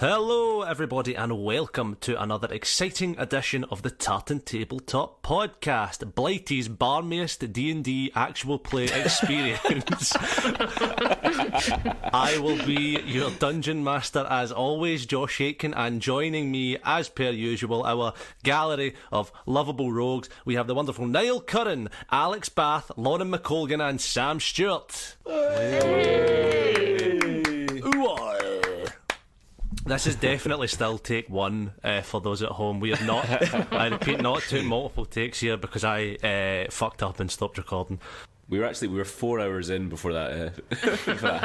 Hello everybody and welcome to another exciting edition of the Tartan Tabletop podcast, Blighty's barmiest D&D actual play experience. I will be your dungeon master as always, Josh Aitken, and joining me as per usual, our gallery of lovable rogues. We have the wonderful Niall Curran, Alex Bath, Lauren McColgan and Sam Stewart. This is definitely still take one for those at home. We have not, I repeat, not took multiple takes here because I fucked up and stopped recording. We were 4 hours in before that, before that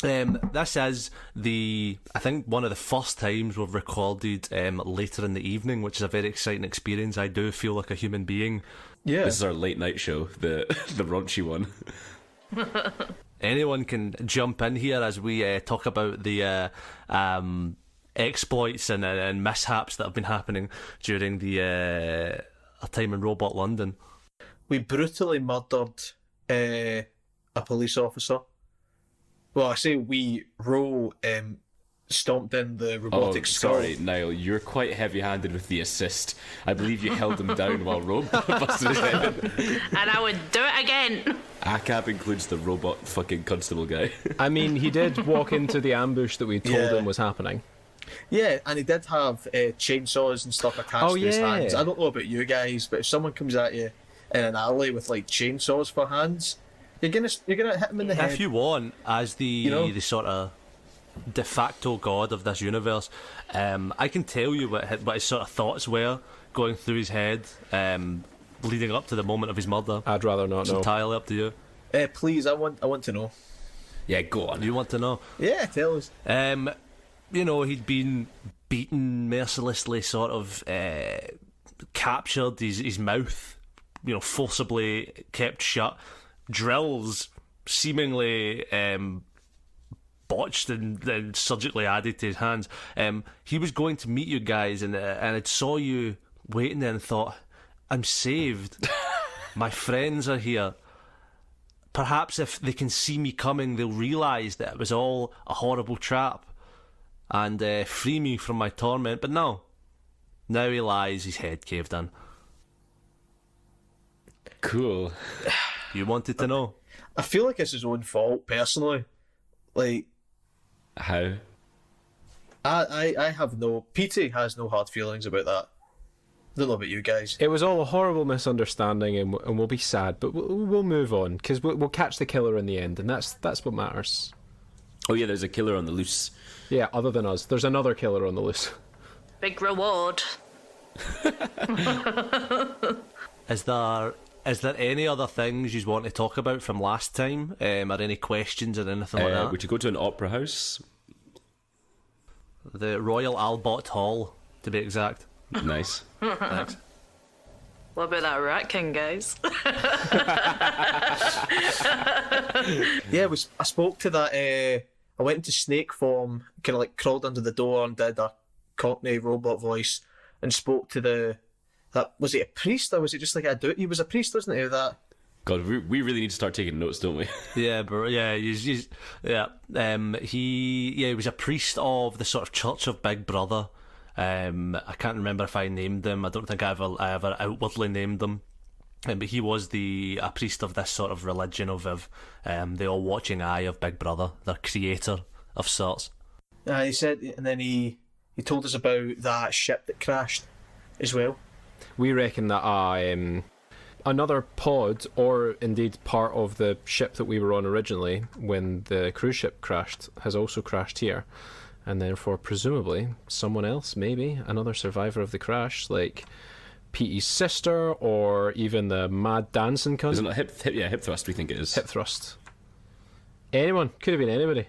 happened. This is I think one of the first times we've recorded later in the evening, which is a very exciting experience. I do feel like a human being. Yeah. This is our late night show, the raunchy one. Anyone can jump in here as we talk about the exploits and mishaps that have been happening during our time in Robot London. We brutally murdered a police officer. Well, I say we, Ro stomped in the robotic skull. Sorry, Niall, you're quite heavy-handed with the assist. I believe you held him down while Ro busted his head in. And I would do it again. ACAB includes the robot fucking constable guy. I mean, he did walk into the ambush that we told him was happening. Yeah, and he did have chainsaws and stuff attached to his hands. I don't know about you guys, but if someone comes at you in an alley with like chainsaws for hands, you're gonna hit him in the head. If you want, as the sort of de facto god of this universe, I can tell you what his sort of thoughts were going through his head leading up to the moment of his murder. I'd rather not know. It's entirely up to you. Please, I want to know. Yeah, go on. You want to know? Yeah, tell us. He'd been beaten mercilessly, sort of captured, his mouth, forcibly kept shut, drills seemingly botched and surgically added to his hands. He was going to meet you guys and it saw you waiting there and thought, I'm saved. My friends are here. Perhaps if they can see me coming, they'll realise that it was all a horrible trap and free me from my torment. But no. Now he lies, his head caved in. Cool. You wanted to know? I feel like it's his own fault, personally. Like... How? I have no... PT has no hard feelings about that. I don't know about you guys. It was all a horrible misunderstanding and we'll be sad, but we'll move on, because we'll catch the killer in the end, and that's what matters. Oh yeah, there's a killer on the loose. Yeah, other than us. There's another killer on the loose. Big reward. Is there any other things you want to talk about from last time? Or any questions or anything like that? Would you go to an opera house? The Royal Albert Hall, to be exact. Nice. Thanks. What about that Rat King, guys? Yeah, I spoke to that... I went into snake form, kind of like crawled under the door and did a Cockney robot voice and spoke to was he a priest or was it just like a dude? He was a priest, wasn't he? That... God, we really need to start taking notes, don't we? Yeah, but yeah, he was a priest of the sort of Church of Big Brother. I can't remember if I named them. I don't think I ever outwardly named them. But he was a priest of this sort of religion of the all-watching eye of Big Brother, their creator of sorts. He said, and then he told us about that ship that crashed as well. We reckon that another pod, or indeed part of the ship that we were on originally when the cruise ship crashed, has also crashed here. And therefore, presumably, someone else, maybe, another survivor of the crash, like Petey's sister, or even the mad dancing cunt. Isn't it hip thrust, we think it is. Hip thrust. Anyone. Could have been anybody.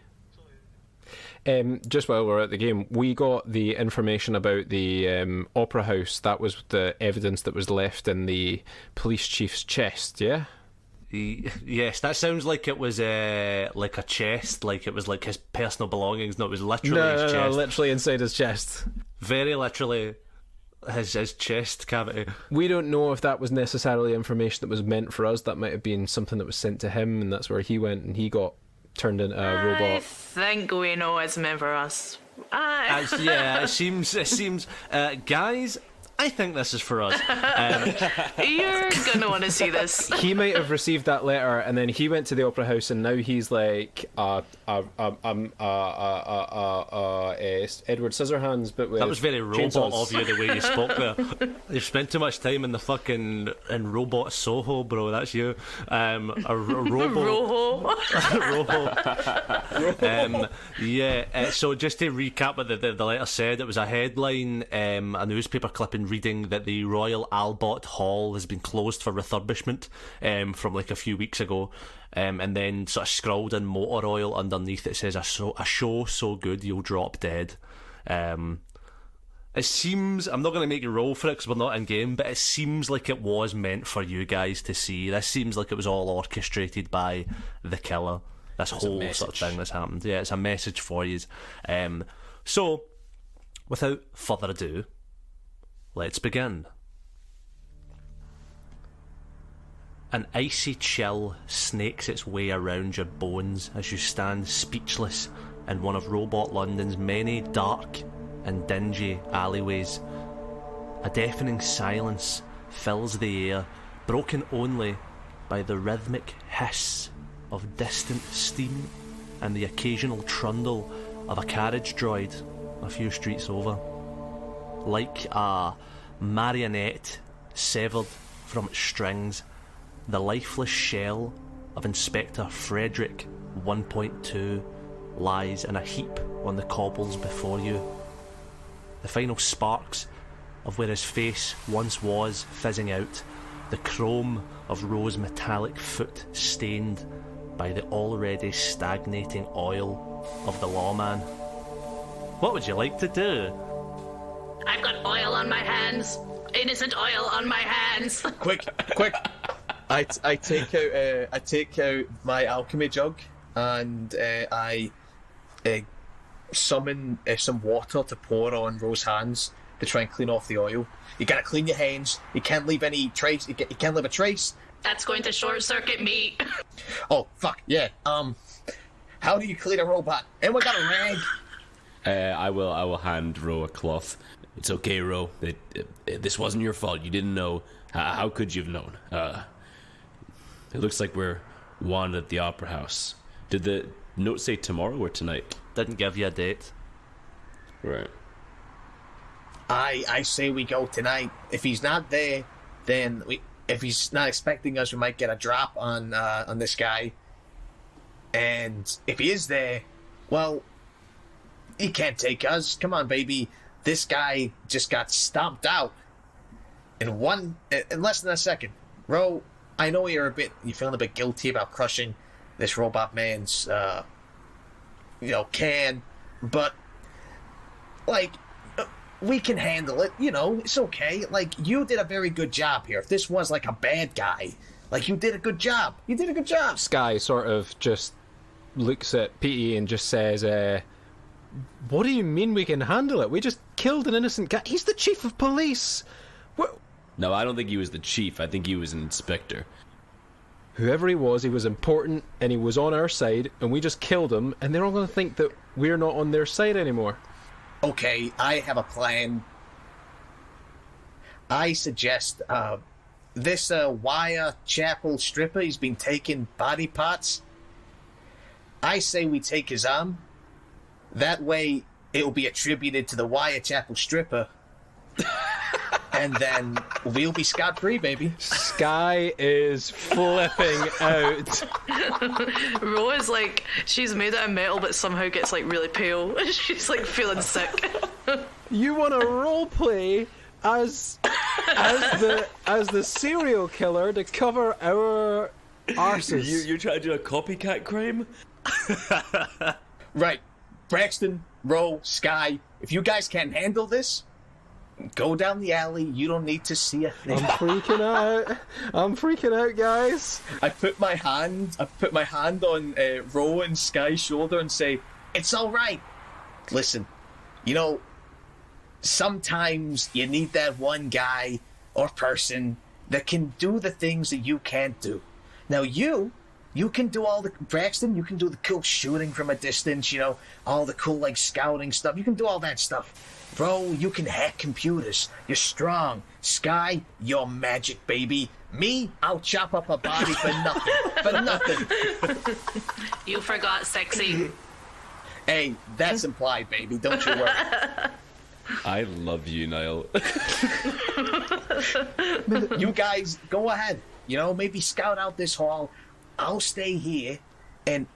Just while we're at the game, we got the information about the opera house. That was the evidence that was left in the police chief's chest, yeah? Yes, that sounds like it was like a chest, like it was like his personal belongings. No, it was literally his chest. No, literally inside his chest. Very literally his chest cavity. We don't know if that was necessarily information that was meant for us. That might have been something that was sent to him, and that's where he went and he got turned into a I robot. think we know it's meant for us. It seems. Guys, I think this is for us. You're gonna want to see this. He might have received that letter, and then he went to the opera house, and now he's like, Edward Scissorhands, but with That was very robot chainsaws. of you, the way you spoke there. You've spent too much time in the fucking in robot Soho, bro. That's you. A robo. Rojo. So just to recap what the letter said, it was a headline, a newspaper clipping reading that the Royal Albert Hall has been closed for refurbishment from like a few weeks ago, and then sort of scrawled in motor oil underneath it says a show so good you'll drop dead. It seems, I'm not going to make you roll for it because we're not in game, but it seems like it was meant for you guys to see. This seems like it was all orchestrated by the killer. This whole sort of thing that's happened. Yeah, it's a message for you. So, without further ado, let's begin. An icy chill snakes its way around your bones as you stand speechless in one of Robot London's many dark and dingy alleyways. A deafening silence fills the air, broken only by the rhythmic hiss of distant steam and the occasional trundle of a carriage droid a few streets over. Like a marionette severed from its strings, the lifeless shell of Inspector Frederick 1.2 lies in a heap on the cobbles before you. The final sparks of where his face once was fizzing out, the chrome of Rose's metallic foot stained by the already stagnating oil of the lawman. What would you like to do? I've got oil on my hands. Innocent oil on my hands. Quick! I take out my alchemy jug and I summon some water to pour on Rose's hands to try and clean off the oil. You gotta clean your hands. You can't leave any trace. You can't leave a trace. That's going to short circuit me. Oh fuck yeah. How do you clean a robot? Anyone got a rag? I will hand Ro a cloth. It's okay, Ro. This wasn't your fault. You didn't know. How could you have known? It looks like we're wanted at the opera house. Did the note say tomorrow or tonight? Didn't give you a date. Right. I say we go tonight. If he's not there, then if he's not expecting us, we might get a drop on this guy. And if he is there, well, he can't take us. Come on, baby. This guy just got stomped out in less than a second. Ro, I know you're feeling a bit guilty about crushing this robot man's can, but like we can handle it. It's okay. Like, you did a very good job here. If this was like a bad guy, like, you did a good job. Sky sort of just looks at Petey and just says, what do you mean we can handle it? We just killed an innocent guy. He's the chief of police. No, I don't think he was the chief. I think he was an inspector. Whoever he was important, and he was on our side, and we just killed him, and they're all going to think that we're not on their side anymore. Okay, I have a plan. I suggest this Wirechapel Stripper, he's been taking body parts. I say we take his arm. That way, it will be attributed to the Wirechapel Stripper. And then we'll be scot-free, baby. Sky is flipping out. Ro is like, she's made out of metal but somehow gets like really pale. She's like feeling sick. You want to roleplay as the serial killer to cover our arses. You're trying to do a copycat crime? Right. Braxton, Ro, Sky, if you guys can't handle this, go down the alley. You don't need to see a thing. I'm freaking out, guys. I put my hand on Ro and Sky's shoulder and say, "It's all right. Listen, sometimes you need that one guy or person that can do the things that you can't do. Now you You can do all the Braxton. You can do the cool shooting from a distance. All the cool like scouting stuff. You can do all that stuff, bro. You can hack computers. You're strong. Sky, you're magic, baby. Me, I'll chop up a body for nothing. For nothing. You forgot sexy. Hey, that's implied, baby. Don't you worry. I love you, Niall. You guys, go ahead. Maybe scout out this hall. I'll stay here. And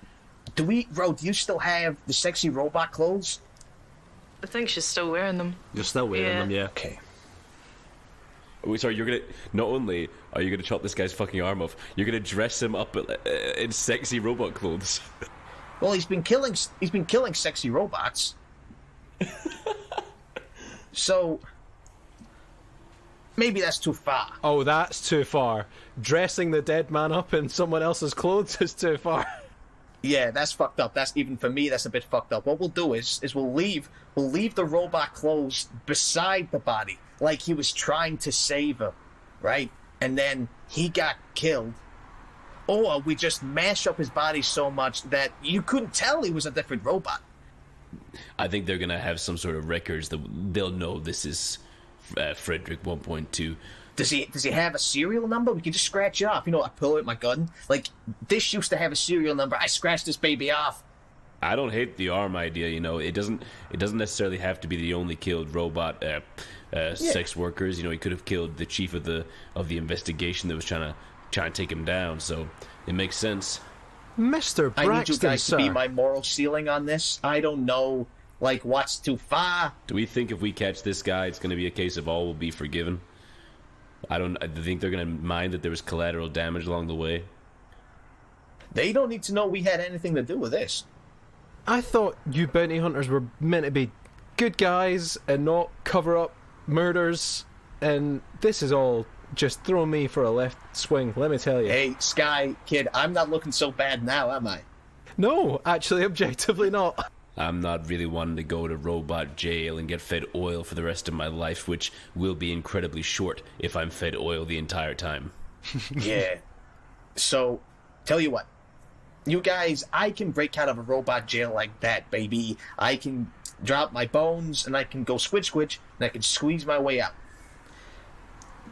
do you still have the sexy robot clothes? I think she's still wearing them. You're still wearing them, yeah. Okay. Wait, sorry, you're gonna. Not only are you gonna chop this guy's fucking arm off, you're gonna dress him up in sexy robot clothes. Well, he's been killing sexy robots. So maybe that's too far. Oh, that's too far. Dressing the dead man up in someone else's clothes is too far. Yeah, that's fucked up. That's even for me. That's a bit fucked up. What we'll do is we'll leave the robot clothes beside the body, like he was trying to save her, right? And then he got killed. Or we just mash up his body so much that you couldn't tell he was a different robot. I think they're gonna have some sort of records that they'll know this is Frederick 1.2. Does he have a serial number? We can just scratch it off. I pull out my gun. Like, this used to have a serial number. I scratched this baby off. I don't hate the arm idea. It doesn't necessarily have to be the only killed robot sex workers. He could have killed the chief of the investigation that was trying to take him down. So it makes sense. Mr. Braxton, I need you guys sir. to be my moral ceiling on this. I don't know, what's too far. Do we think if we catch this guy, it's going to be a case of all will be forgiven? I think they're going to mind that there was collateral damage along the way. They don't need to know we had anything to do with this. I thought you bounty hunters were meant to be good guys and not cover up murders, and this is all just throwing me for a left swing, let me tell you. Hey, Sky, kid, I'm not looking so bad now, am I? No, actually, objectively not. I'm not really wanting to go to robot jail and get fed oil for the rest of my life, which will be incredibly short if I'm fed oil the entire time. Yeah. So, tell you what. You guys, I can break out of a robot jail like that, baby. I can drop my bones, and I can go squidge, and I can squeeze my way out.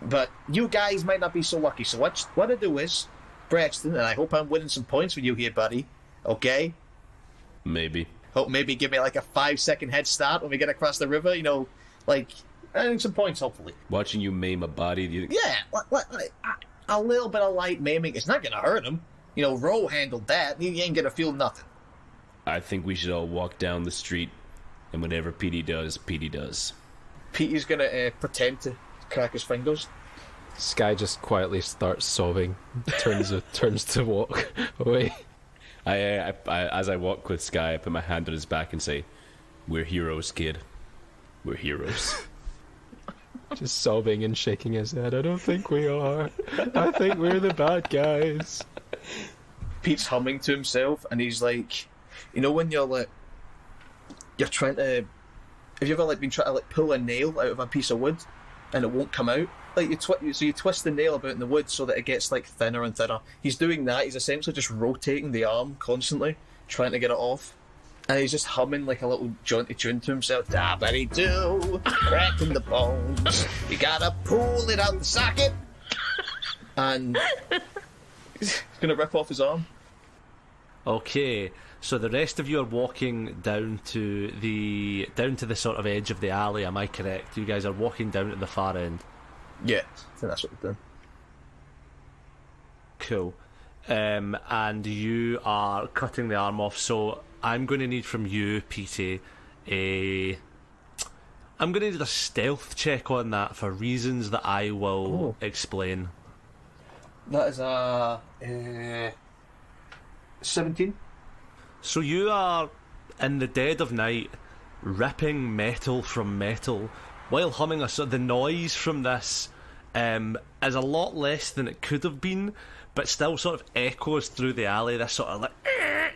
But you guys might not be so lucky. So what I do is, Braxton, and I hope I'm winning some points with you here, buddy. Okay? Maybe. Hope maybe give me like a 5-second head start when we get across the river. Some points, hopefully. Watching you maim a body. Yeah, a little bit of light maiming. It's not going to hurt him. Ro handled that. He ain't going to feel nothing. I think we should all walk down the street, and whatever Petey does, Petey does. Petey's going to pretend to crack his fingers. Sky just quietly starts sobbing, turns to walk away. As I walk with Sky, I put my hand on his back and say, "We're heroes, kid. We're heroes." Just sobbing and shaking his head. I don't think we are. I think we're the bad guys. Pete's humming to himself, and he's like, when you're trying to. Have you ever been trying to pull a nail out of a piece of wood, and it won't come out? You twist the nail about in the wood so that it gets thinner and thinner. He's doing that. He's essentially just rotating the arm constantly, trying to get it off. And he's just humming like a little jaunty tune to himself. Da-ba-dee-doo, cracking the bones. You gotta pull it out the socket. And he's gonna rip off his arm. Okay, so the rest of you are walking down to the sort of edge of the alley. Am I correct? You guys are walking down at the far end. Yeah, I think that's what we're doing. Cool. And you are cutting the arm off, so I'm going to need from you, Petey, I'm going to need a stealth check on that for reasons that I will explain. That is a 17. So you are, in the dead of night, ripping metal from metal while humming the noise from this is a lot less than it could have been, but still sort of echoes through the alley, this sort of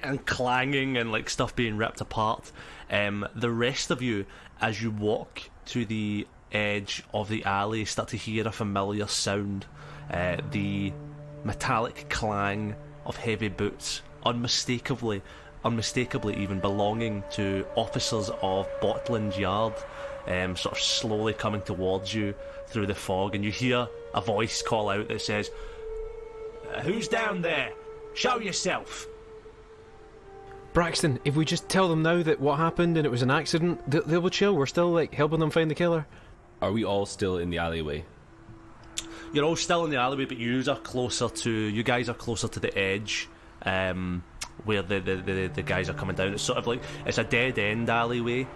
and clanging and stuff being ripped apart. The rest of you, as you walk to the edge of the alley, start to hear a familiar sound, the metallic clang of heavy boots, unmistakably even belonging to officers of Botland Yard, sort of slowly coming towards you through the fog, and you hear a voice call out that says, "Who's down there? Show yourself!" Braxton, if we just tell them now that what happened and it was an accident, they'll chill. We're still, like, helping them find the killer. Are we all still in the alleyway? You're all still in the alleyway, but you guys are closer to the edge, where the guys are coming down. It's sort of like, it's a dead end alleyway,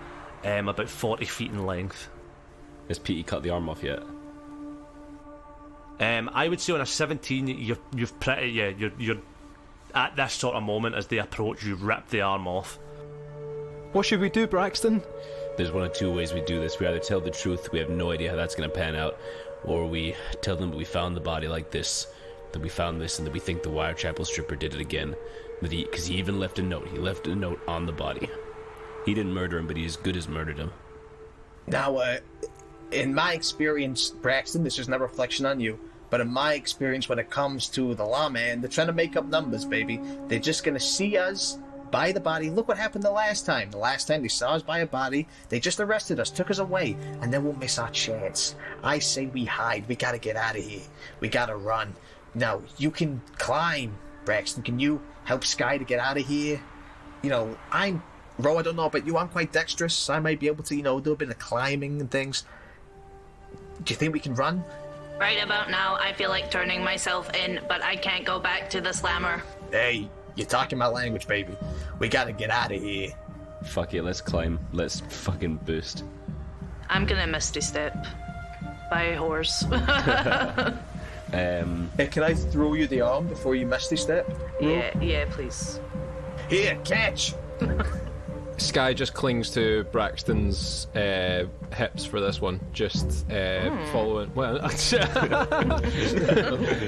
about 40 feet in length. Has Petey cut the arm off yet? I would say on a 17, you've pretty, you're at this sort of moment as they approach, you rip the arm off. What should we do, Braxton? There's one of two ways we do this. We either tell the truth, we have no idea how that's going to pan out, or we tell them that we found the body like this, that we found this, and that we think the Wirechapel Stripper did it again. Because he even left a note. He left a note on the body. He didn't murder him, but he as good as murdered him. Now, in my experience, Braxton, this is not a reflection on you, but in my experience, when it comes to the lawman, they're trying to make up numbers, baby. They're just going to see us buy the body. Look what happened the last time. The last time they saw us buy a body, they just arrested us, took us away, and then we'll miss our chance. I say we hide. We got to get out of here. We got to run. Now, you can climb, Braxton. Can you help Sky to get out of here? You know, I don't know about you. I'm quite dexterous. I might be able to, do a bit of climbing and things. Do you think we can run? Right about now, I feel like turning myself in, but I can't go back to the slammer. Hey, you're talking my language, baby. We gotta get out of here. Fuck it, let's climb. Let's fucking boost. I'm gonna Misty Step. By horse. Hey, can I throw you the arm before you Misty Step? Yeah, please. Here, catch! Sky just clings to Braxton's hips for this one, just following. Well,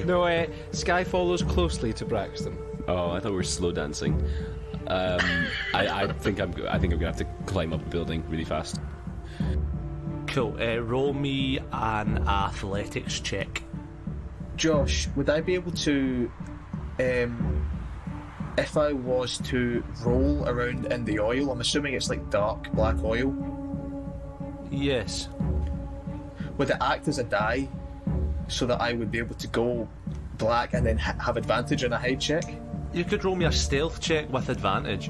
no, Sky follows closely to Braxton. Oh, I thought we were slow dancing. I think I'm gonna have to climb up a building really fast. Cool. Roll me an athletics check. Josh, would I be able to, if I was to roll around in the oil, I'm assuming it's like dark black oil, Yes. would it act as a die so that I would be able to go black and then have advantage on a hide check? You could roll me a stealth check with advantage.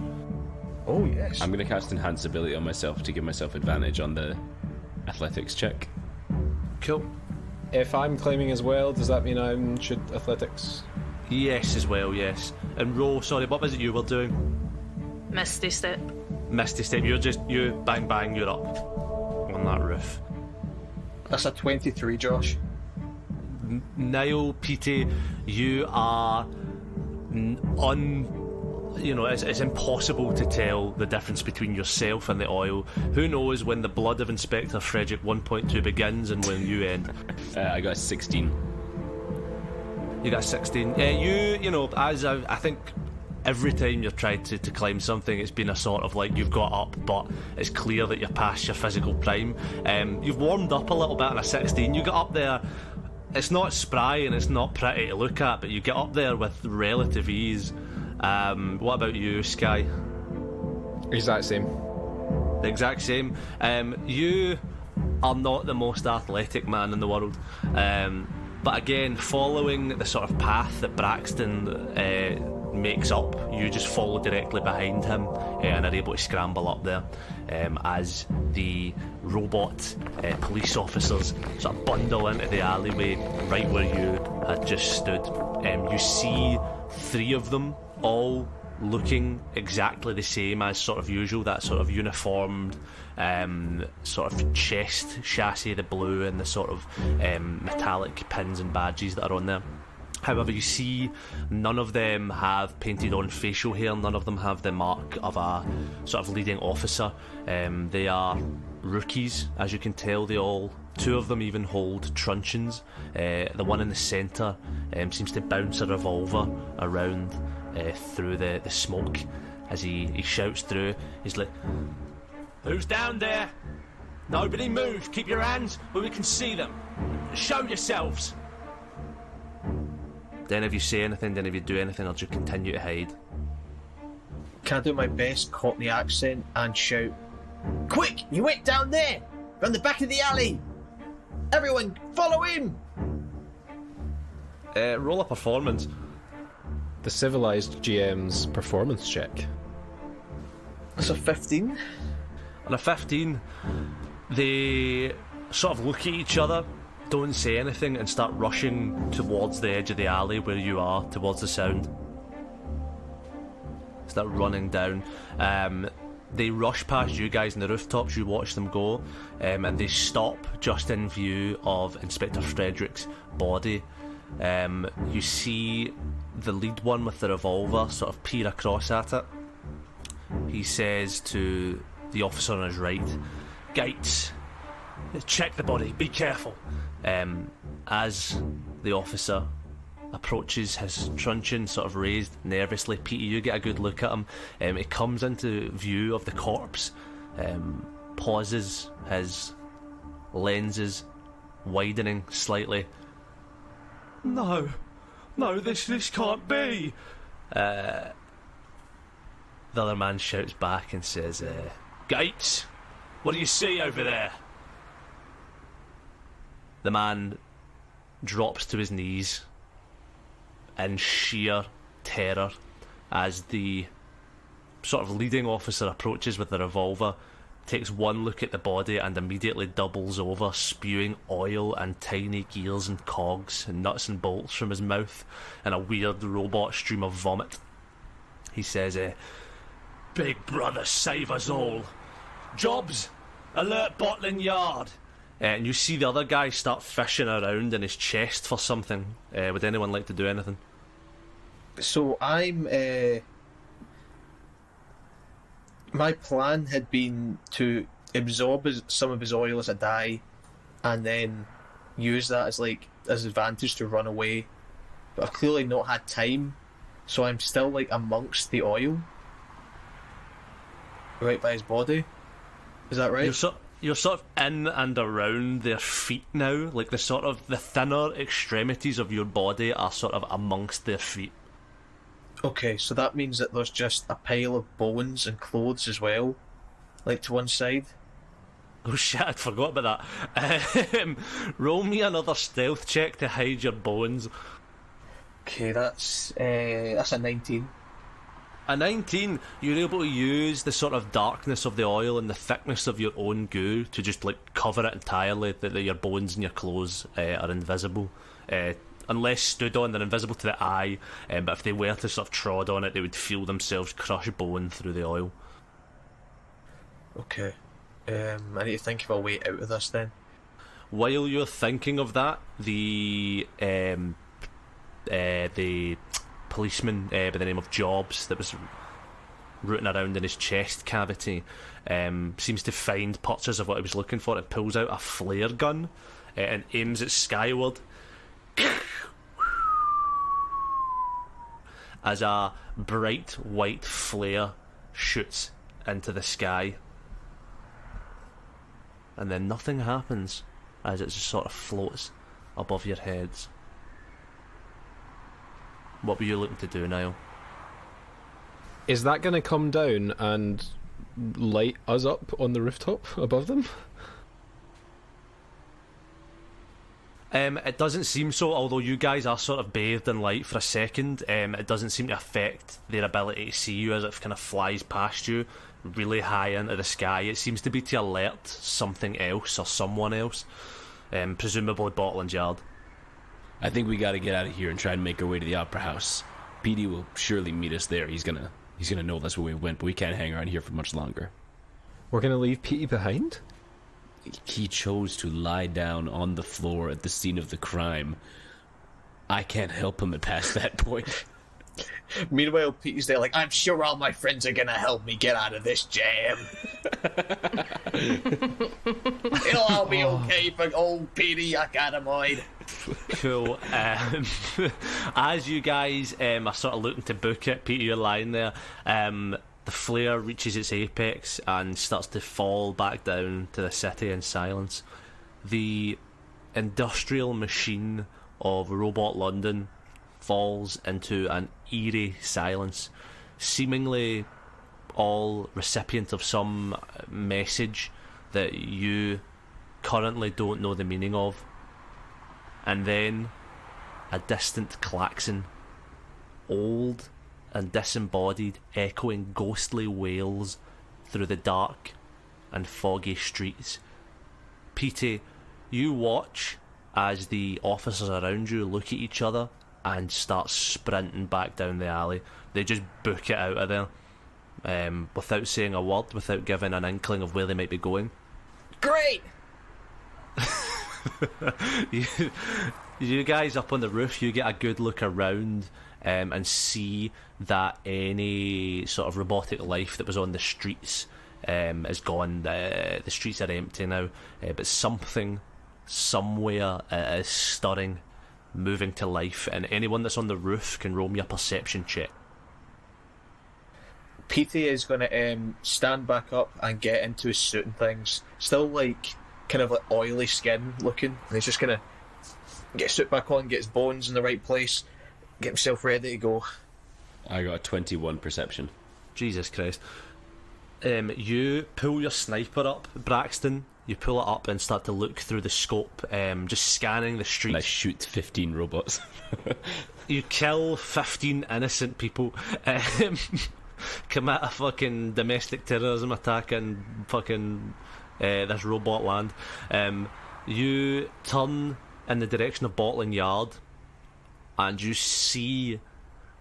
Oh, yes. I'm gonna cast Enhance Ability on myself to give myself advantage on the athletics check. Cool. If I'm climbing as well, does that mean I should athletics? Yes, as well, yes. And roll, sorry, what was it you were doing? Misty Step. Misty Step, you bang bang, you're up on that roof. That's a 23, Josh. Niall, Petey, you are it's impossible to tell the difference between yourself and the oil. Who knows when the blood of Inspector Frederick 1.2 begins and when you end. I got a 16. You got 16. As I think every time you've tried to climb something, it's been a sort of like you've got up, but it's clear that you're past your physical prime. You've warmed up a little bit on a 16. You got up there. It's not spry and it's not pretty to look at, but you get up there with relative ease. What about you, Sky? Exact same. The exact same. You are not the most athletic man in the world. But again, following the sort of path that Braxton makes up, you just follow directly behind him and are able to scramble up there as the robot police officers sort of bundle into the alleyway right where you had just stood. You see 3 of them all looking exactly the same as sort of usual, that sort of uniformed sort of chest chassis, the blue and the sort of metallic pins and badges that are on there. However, you see none of them have painted on facial hair, none of them have the mark of a sort of leading officer. They are rookies, as you can tell. 2 of them even hold truncheons. The one in the centre seems to bounce a revolver around through the smoke as he shouts through. He's like, "Who's down there? Nobody move. Keep your hands where we can see them. Show yourselves." Do any of you say anything? Do any of you do anything, or do you continue to hide? Can I do my best Cockney accent and shout, "Quick! You wait down there! Round the back of the alley! Everyone, follow him!" Roll a performance. The civilized GM's performance check. That's a 15. On a 15, they sort of look at each other, don't say anything, and start rushing towards the edge of the alley where you are, towards the sound. Start running down. They rush past you guys on the rooftops, you watch them go, and they stop just in view of Inspector Frederick's body. You see the lead one with the revolver sort of peer across at it. He says to the officer on his right, "Gates, check the body, be careful." As the officer approaches, his truncheon sort of raised nervously, Petey, you get a good look at him. He comes into view of the corpse, pauses, his lenses widening slightly. No, this can't be. The other man shouts back and says, "Gates, what do you see over there?" The man drops to his knees in sheer terror as the sort of leading officer approaches with the revolver, takes one look at the body and immediately doubles over, spewing oil and tiny gears and cogs and nuts and bolts from his mouth and a weird robot stream of vomit. He says, "Big brother, save us all. Jobs, alert Bottling Yard." And you see the other guy start fishing around in his chest for something. Would anyone like to do anything? So I'm... my plan had been to absorb some of his oil as a dye and then use that as advantage to run away. But I've clearly not had time, so I'm still amongst the oil. Right by his body. Is that right? You're sort of in and around their feet now, the thinner extremities of your body are sort of amongst their feet. Okay, so that means that there's just a pile of bones and clothes as well, to one side. Oh shit, I'd forgot about that. Roll me another stealth check to hide your bones. Okay, that's a 19. A 19, you're able to use the sort of darkness of the oil and the thickness of your own goo to just cover it entirely, that your bones and your clothes are invisible. Unless stood on, they're invisible to the eye, but if they were to sort of trod on it, they would feel themselves crush bone through the oil. Okay. I need to think of a way out of this then. While you're thinking of that, the policeman by the name of Jobs that was rooting around in his chest cavity seems to find patches of what he was looking for and pulls out a flare gun and aims it skyward as a bright white flare shoots into the sky, and then nothing happens as it just sort of floats above your heads. What were you looking to do, Niall? Is that going to come down and light us up on the rooftop above them? It doesn't seem so, although you guys are sort of bathed in light for a second. It doesn't seem to affect their ability to see you as it kind of flies past you really high into the sky. It seems to be to alert something else or someone else, presumably Botland Yard. I think we got to get out of here and try and make our way to the Opera House. PD will surely meet us there. He's gonna know that's where we went, but we can't hang around here for much longer. We're going to leave Petey behind? He chose to lie down on the floor at the scene of the crime. I can't help him past that point. Meanwhile, Pete's there I'm sure all my friends are going to help me get out of this jam. It'll all be okay for old Petey Academioid. Cool. As you guys are sort of looking to book it, Peter, you're lying there. The flare reaches its apex and starts to fall back down to the city in silence. The industrial machine of Robot London falls into an eerie silence, seemingly all recipient of some message that you currently don't know the meaning of. And then a distant klaxon, old and disembodied, echoing ghostly wails through the dark and foggy streets. Petey, you watch as the officers around you look at each other and start sprinting back down the alley. They just book it out of there, without saying a word, without giving an inkling of where they might be going. Great! You guys up on the roof, you get a good look around and see that any sort of robotic life that was on the streets is gone. The streets are empty now, but something somewhere is stirring, moving to life, and anyone that's on the roof can roll me a perception check. Petey is going to stand back up and get into his suit and things. Still kind of like oily skin looking, and he's just going to get his suit back on, get his bones in the right place, get himself ready to go. I got a 21 perception. Jesus Christ. You pull your sniper up, Braxton. You pull it up and start to look through the scope, just scanning the streets. And I shoot 15 robots. You kill 15 innocent people, commit a fucking domestic terrorism attack in fucking this robot land. You turn in the direction of Bottling Yard, and you see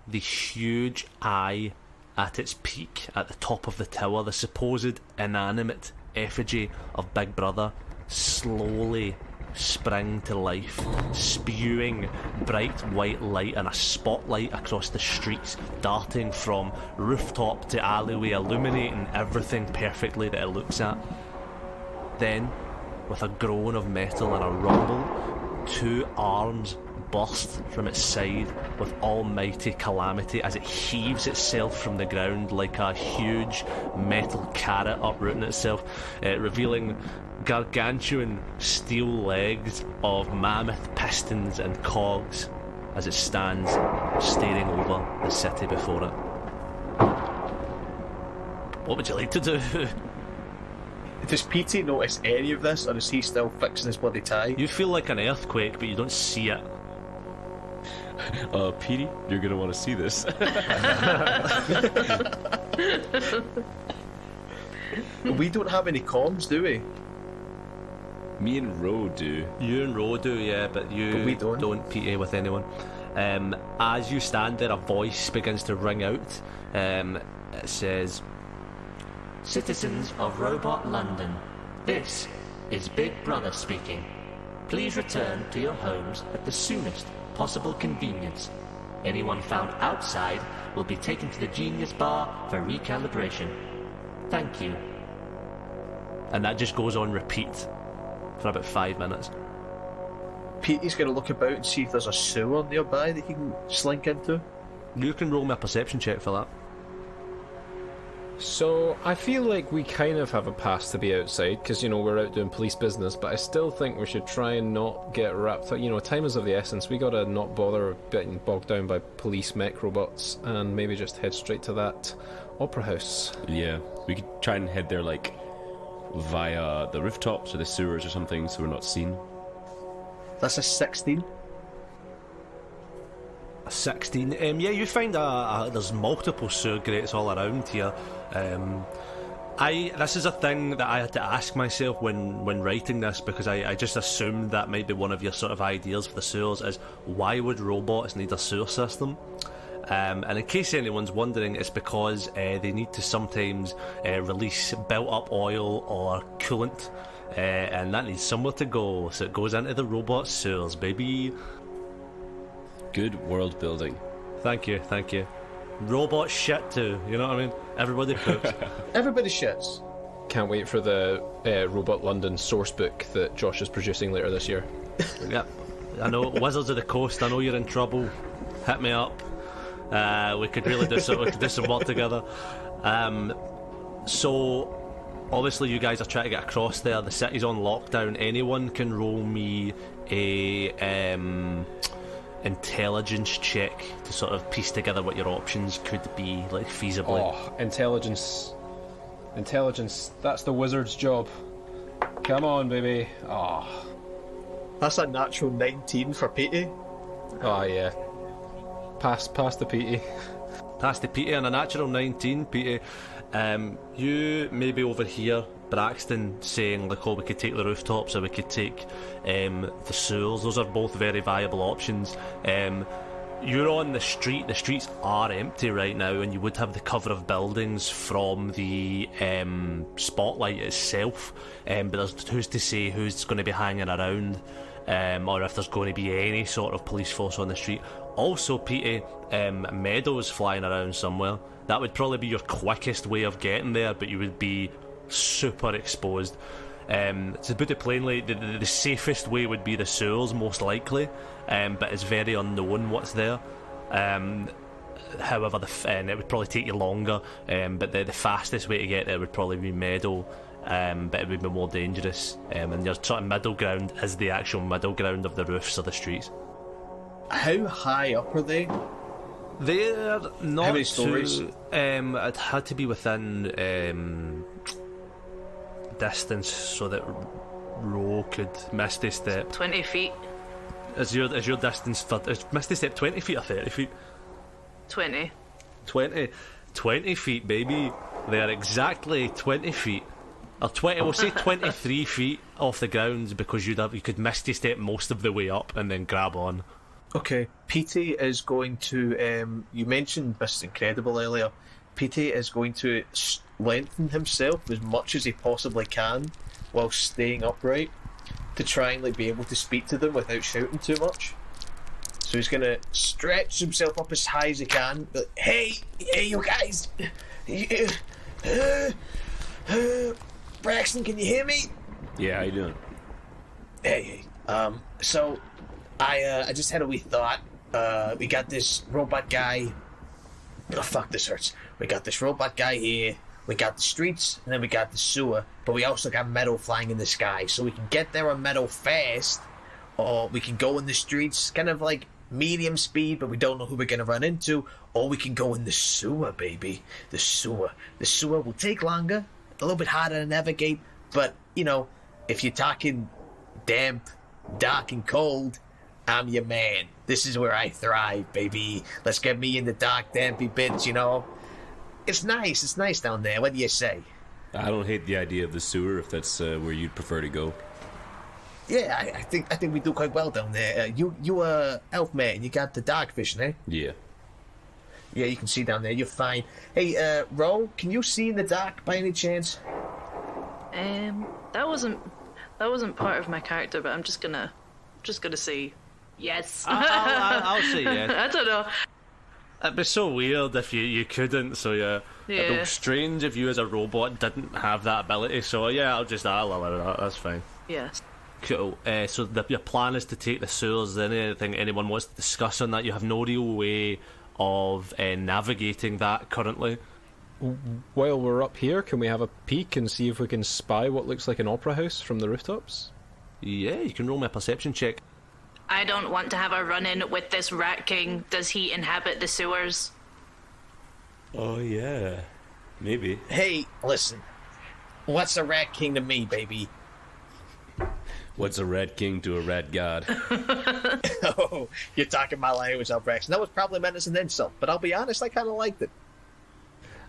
the huge eye at its peak at the top of the tower, the supposed inanimate effigy of Big Brother, slowly spring to life, spewing bright white light and a spotlight across the streets, darting from rooftop to alleyway, illuminating everything perfectly that it looks at. Then, with a groan of metal and a rumble, two arms burst from its side with almighty calamity as it heaves itself from the ground like a huge metal carrot uprooting itself, revealing gargantuan steel legs of mammoth pistons and cogs as it stands staring over the city before it. What would you like to do? Does Petey notice any of this, or is he still fixing his bloody tie? You feel like an earthquake, but you don't see it. Petey, you're gonna want to see this. We don't have any comms, do we? Me and Ro do. You and Ro do, yeah, but we don't. PA with anyone. As you stand there, a voice begins to ring out. It says, Citizens of Robot London, this is Big Brother speaking. Please return to your homes at the soonest possible convenience. Anyone found outside will be taken to the Genius Bar for recalibration. Thank you. And that just goes on repeat for about 5 minutes. Petey's going to look about and see if there's a sewer nearby that he can slink into. You can roll me a perception check for that. So I feel like we kind of have a pass to be outside because, we're out doing police business, but I still think we should try and not get wrapped up. Time is of the essence. We gotta not bother getting bogged down by police mech robots and maybe just head straight to that opera house. Yeah, we could try and head there via the rooftops or the sewers or something so we're not seen. That's a 16. A 16. Yeah, you find there's multiple sewer grates all around here. This is a thing that I had to ask myself when writing this, because I just assumed that might be one of your sort of ideas for the sewers, is why would robots need a sewer system? And in case anyone's wondering, it's because they need to sometimes release built-up oil or coolant, and that needs somewhere to go, so it goes into the robot sewers, baby. Good world building. Thank you. Robot shit too, you know what I mean? Everybody poops. Everybody shits. Can't wait for the Robot London source book that Josh is producing later this year. Yep. I know, Wizards of the Coast, I know you're in trouble. Hit me up. We could really do some work together. So obviously you guys are trying to get across there. The city's on lockdown. Anyone can roll me a intelligence check to sort of piece together what your options could be, like feasibly. Oh, intelligence. Intelligence. That's the wizard's job. Come on, baby. Oh. That's a natural 19 for Petey. Oh, yeah. Pass the PT. Pass the Petey on a natural 19, Petey. You maybe overhear Braxton saying, like, oh, we could take the rooftops or we could take the sewers. Those are both very viable options. You're on the street. The streets are empty right now, and you would have the cover of buildings from the spotlight itself. But there's who's to say who's going to be hanging around, or if there's going to be any sort of police force on the street. Also, Petey, Meadows flying around somewhere. That would probably be your quickest way of getting there, but you would be super exposed. To put it plainly, the safest way would be the sewers, most likely, but it's very unknown what's there. However, and it would probably take you longer, but the fastest way to get there would probably be Meadow, but it would be more dangerous. And your sort of middle ground is the actual middle ground of the roofs of the streets. How high up are they? They're not How many stories? It had to be within distance so that Ro could Misty Step. 20 feet. Is your distance is Misty Step 20 feet or 30 feet? 20. 20 feet, baby. They are exactly 20 feet. Or 20, we'll say 23 feet off the ground, because you could Misty Step most of the way up and then grab on. Okay, Petey is going to. You mentioned Mr. Incredible earlier. Petey is going to lengthen himself as much as he possibly can while staying upright to try and be able to speak to them without shouting too much. So he's going to stretch himself up as high as he can. But, hey, you guys! Braxton, can you hear me? Yeah, how you doing? Hey. So I just had a wee thought. We got this robot guy. Oh, fuck, this hurts. We got this robot guy here. We got the streets, and then we got the sewer. But we also got metal flying in the sky. So we can get there on metal fast, or we can go in the streets, kind of like medium speed, but we don't know who we're going to run into. Or we can go in the sewer, baby. The sewer. The sewer will take longer, a little bit harder to navigate. But, you know, if you're talking damp, dark, and cold, I'm your man. This is where I thrive, baby. Let's get me in the dark, dampy bits, you know. It's nice down there. What do you say? I don't hate the idea of the sewer if that's where you'd prefer to go. Yeah, I think we do quite well down there. You elf man. You got the dark vision, eh? Yeah. Yeah, you can see down there. You're fine. Hey, Ro, can you see in the dark by any chance? That wasn't part of my character, but I'm just gonna say yes. I'll say yes. I don't know. It'd be so weird if you couldn't, so yeah. It'd be strange if you as a robot didn't have that ability, so yeah, I'll allow that, that's fine. Yes. Cool. So your plan is to take the sewers. Is there anything anyone wants to discuss on that? You have no real way of navigating that currently. While we're up here, can we have a peek and see if we can spy what looks like an opera house from the rooftops? Yeah, you can roll me a perception check. I don't want to have a run-in with this Rat King. Does he inhabit the sewers? Oh, yeah. Maybe. Hey, listen. What's a rat king to me, baby? What's a rat king to a rat god? Oh, you're talking my language, Braxton. That was probably meant as an insult, but I'll be honest, I kind of liked it.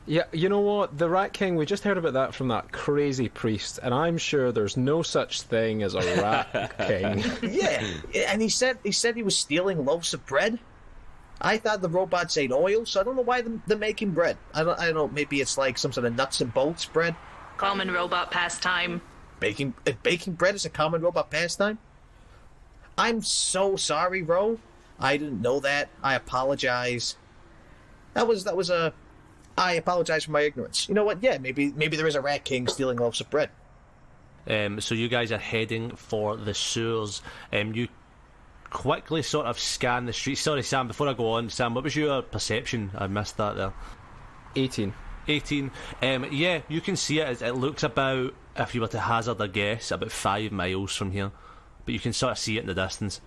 Yeah, you know what? The Rat King, we just heard about that from that crazy priest, and I'm sure there's no such thing as a Rat King. Yeah, and he said he was stealing loaves of bread. I thought the robots ate oil, so I don't know why they're making bread. I don't know, maybe it's like some sort of nuts and bolts bread. Common robot pastime. Baking bread is a common robot pastime? I'm so sorry, Ro. I didn't know that. I apologize. I apologize for my ignorance. You know what? Yeah, maybe there is a Rat King stealing loaves of bread. So you guys are heading for the sewers. You quickly sort of scan the streets. Sorry, Sam, before I go on, Sam, what was your perception? I missed that there. 18. Yeah, you can see it. It looks about, if you were to hazard a guess, about 5 miles from here. But you can sort of see it in the distance.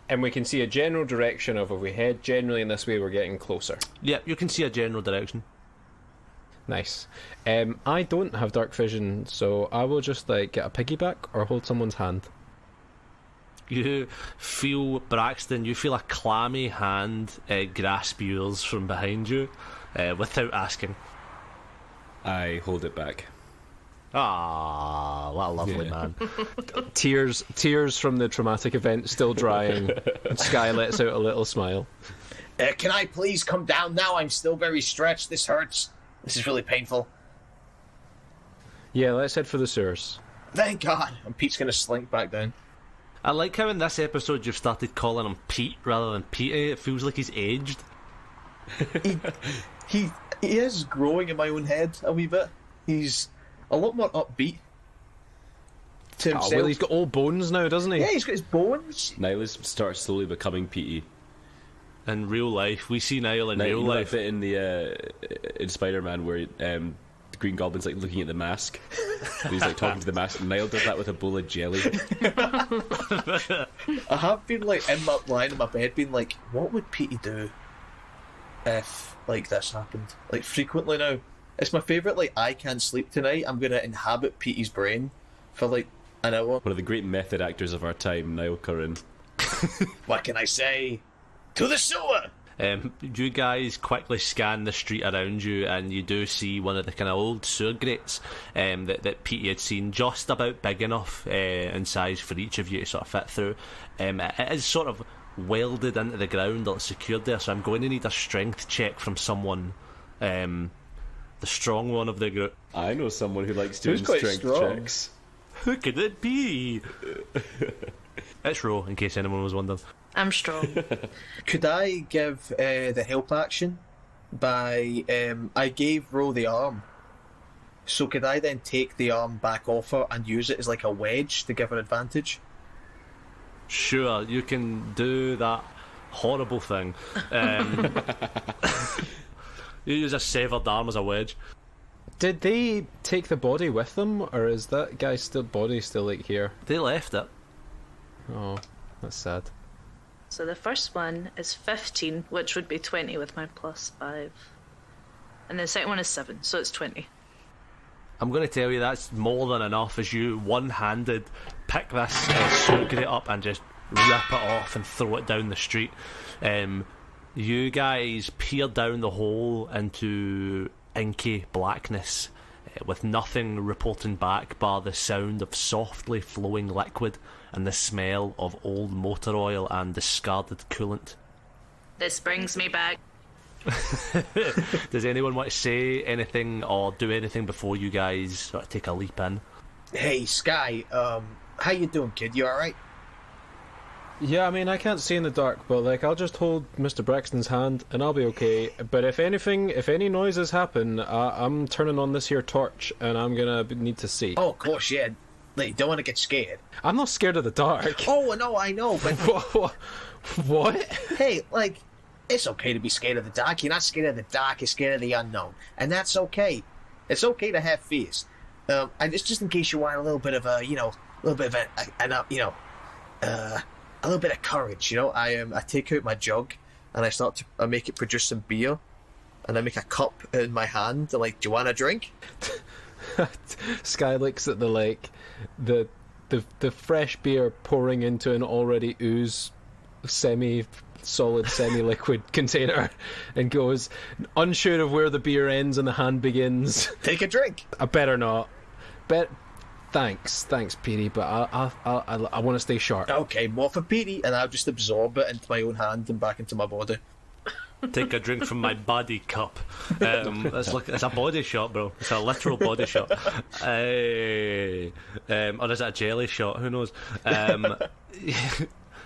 And we can see a general direction of if we head generally in this way, we're getting closer. Yeah, you can see a general direction. Nice. I don't have dark vision, so I will just like get a piggyback or hold someone's hand. You feel, Braxton, you feel a clammy hand grasp yours from behind you without asking. I hold it back. Ah, what a lovely Yeah. man. Tears from the traumatic event still drying. And Sky lets out a little smile. Can I please come down now? I'm still very stretched. This hurts. This is really painful. Yeah, let's head for the sewers. Thank God. And Pete's going to slink back down. I like how in this episode you've started calling him Pete rather than Petey. It feels like he's aged. He is growing in my own head a wee bit. He's a lot more upbeat to Oh, himself. well, he's got old bones now, doesn't he? Yeah, he's got his bones. Nihilus starts slowly becoming Petey. In real life, we see Niall in Now, real you know that life. bit in the in Spider-Man where the Green Goblin's like looking at the mask, and he's like talking to the mask. Niall does that with a bowl of jelly. I have been like lying in my bed, being like, what would Petey do if like this happened? Like frequently now. It's my favourite. Like, I can't sleep tonight. I'm gonna inhabit Petey's brain for like an hour. One of the great method actors of our time, Niall Curran. What can I say? To the sewer. You guys quickly scan the street around you, and you do see one of the kind of old sewer grates that Petey had seen, just about big enough in size for each of you to sort of fit through. It is sort of welded into the ground, or it's secured there, so I'm going to need a strength check from someone, the strong one of the group. I know someone who likes doing Who's quite strength strong? checks. Who could it be? It's Ro, in case anyone was wondering. I'm strong. Could I give the help action by I gave Ro the arm, so could I then take the arm back off her and use it as like a wedge to give her advantage? Sure, you can do that horrible thing. You use a severed arm as a wedge. Did they take the body with them, or is that guy's body still like here? They left it. Oh, that's sad. So the first one is 15, which would be 20 with my +5. And the second one is 7, so it's 20. I'm going to tell you that's more than enough as you one-handed pick this sewer grate up and just rip it off and throw it down the street. You guys peer down the hole into inky blackness with nothing reporting back bar the sound of softly flowing liquid and the smell of old motor oil and discarded coolant. This brings me back. Does anyone want to say anything or do anything before you guys sort of take a leap in? Hey Sky, how you doing, kid? You alright? Yeah, I mean, I can't see in the dark, but like, I'll just hold Mr. Braxton's hand and I'll be okay. But if any noises happen, I'm turning on this here torch and I'm gonna need to see. Oh, of course, yeah. Like, don't want to get scared. I'm not scared of the dark. Oh, no, I know, but What? hey, like, it's okay to be scared of the dark. You're not scared of the dark, you're scared of the unknown. And that's okay. It's okay to have fears. And it's just in case you want a little bit of a, a little bit of a little bit of courage, I take out my jug and I make it produce some beer, and I make a cup in my hand. And like, do you want a drink? Sky looks at the fresh beer pouring into an already ooze semi-solid, semi-liquid container, and goes, unsure of where the beer ends and the hand begins. Take a drink. I better not. Thanks, Petey, but I want to stay sharp. Okay, more for Petey, and I'll just absorb it into my own hand and back into my body. Take a drink from my body cup. It's a body shot, bro. It's a literal body shot. Or is it a jelly shot? Who knows?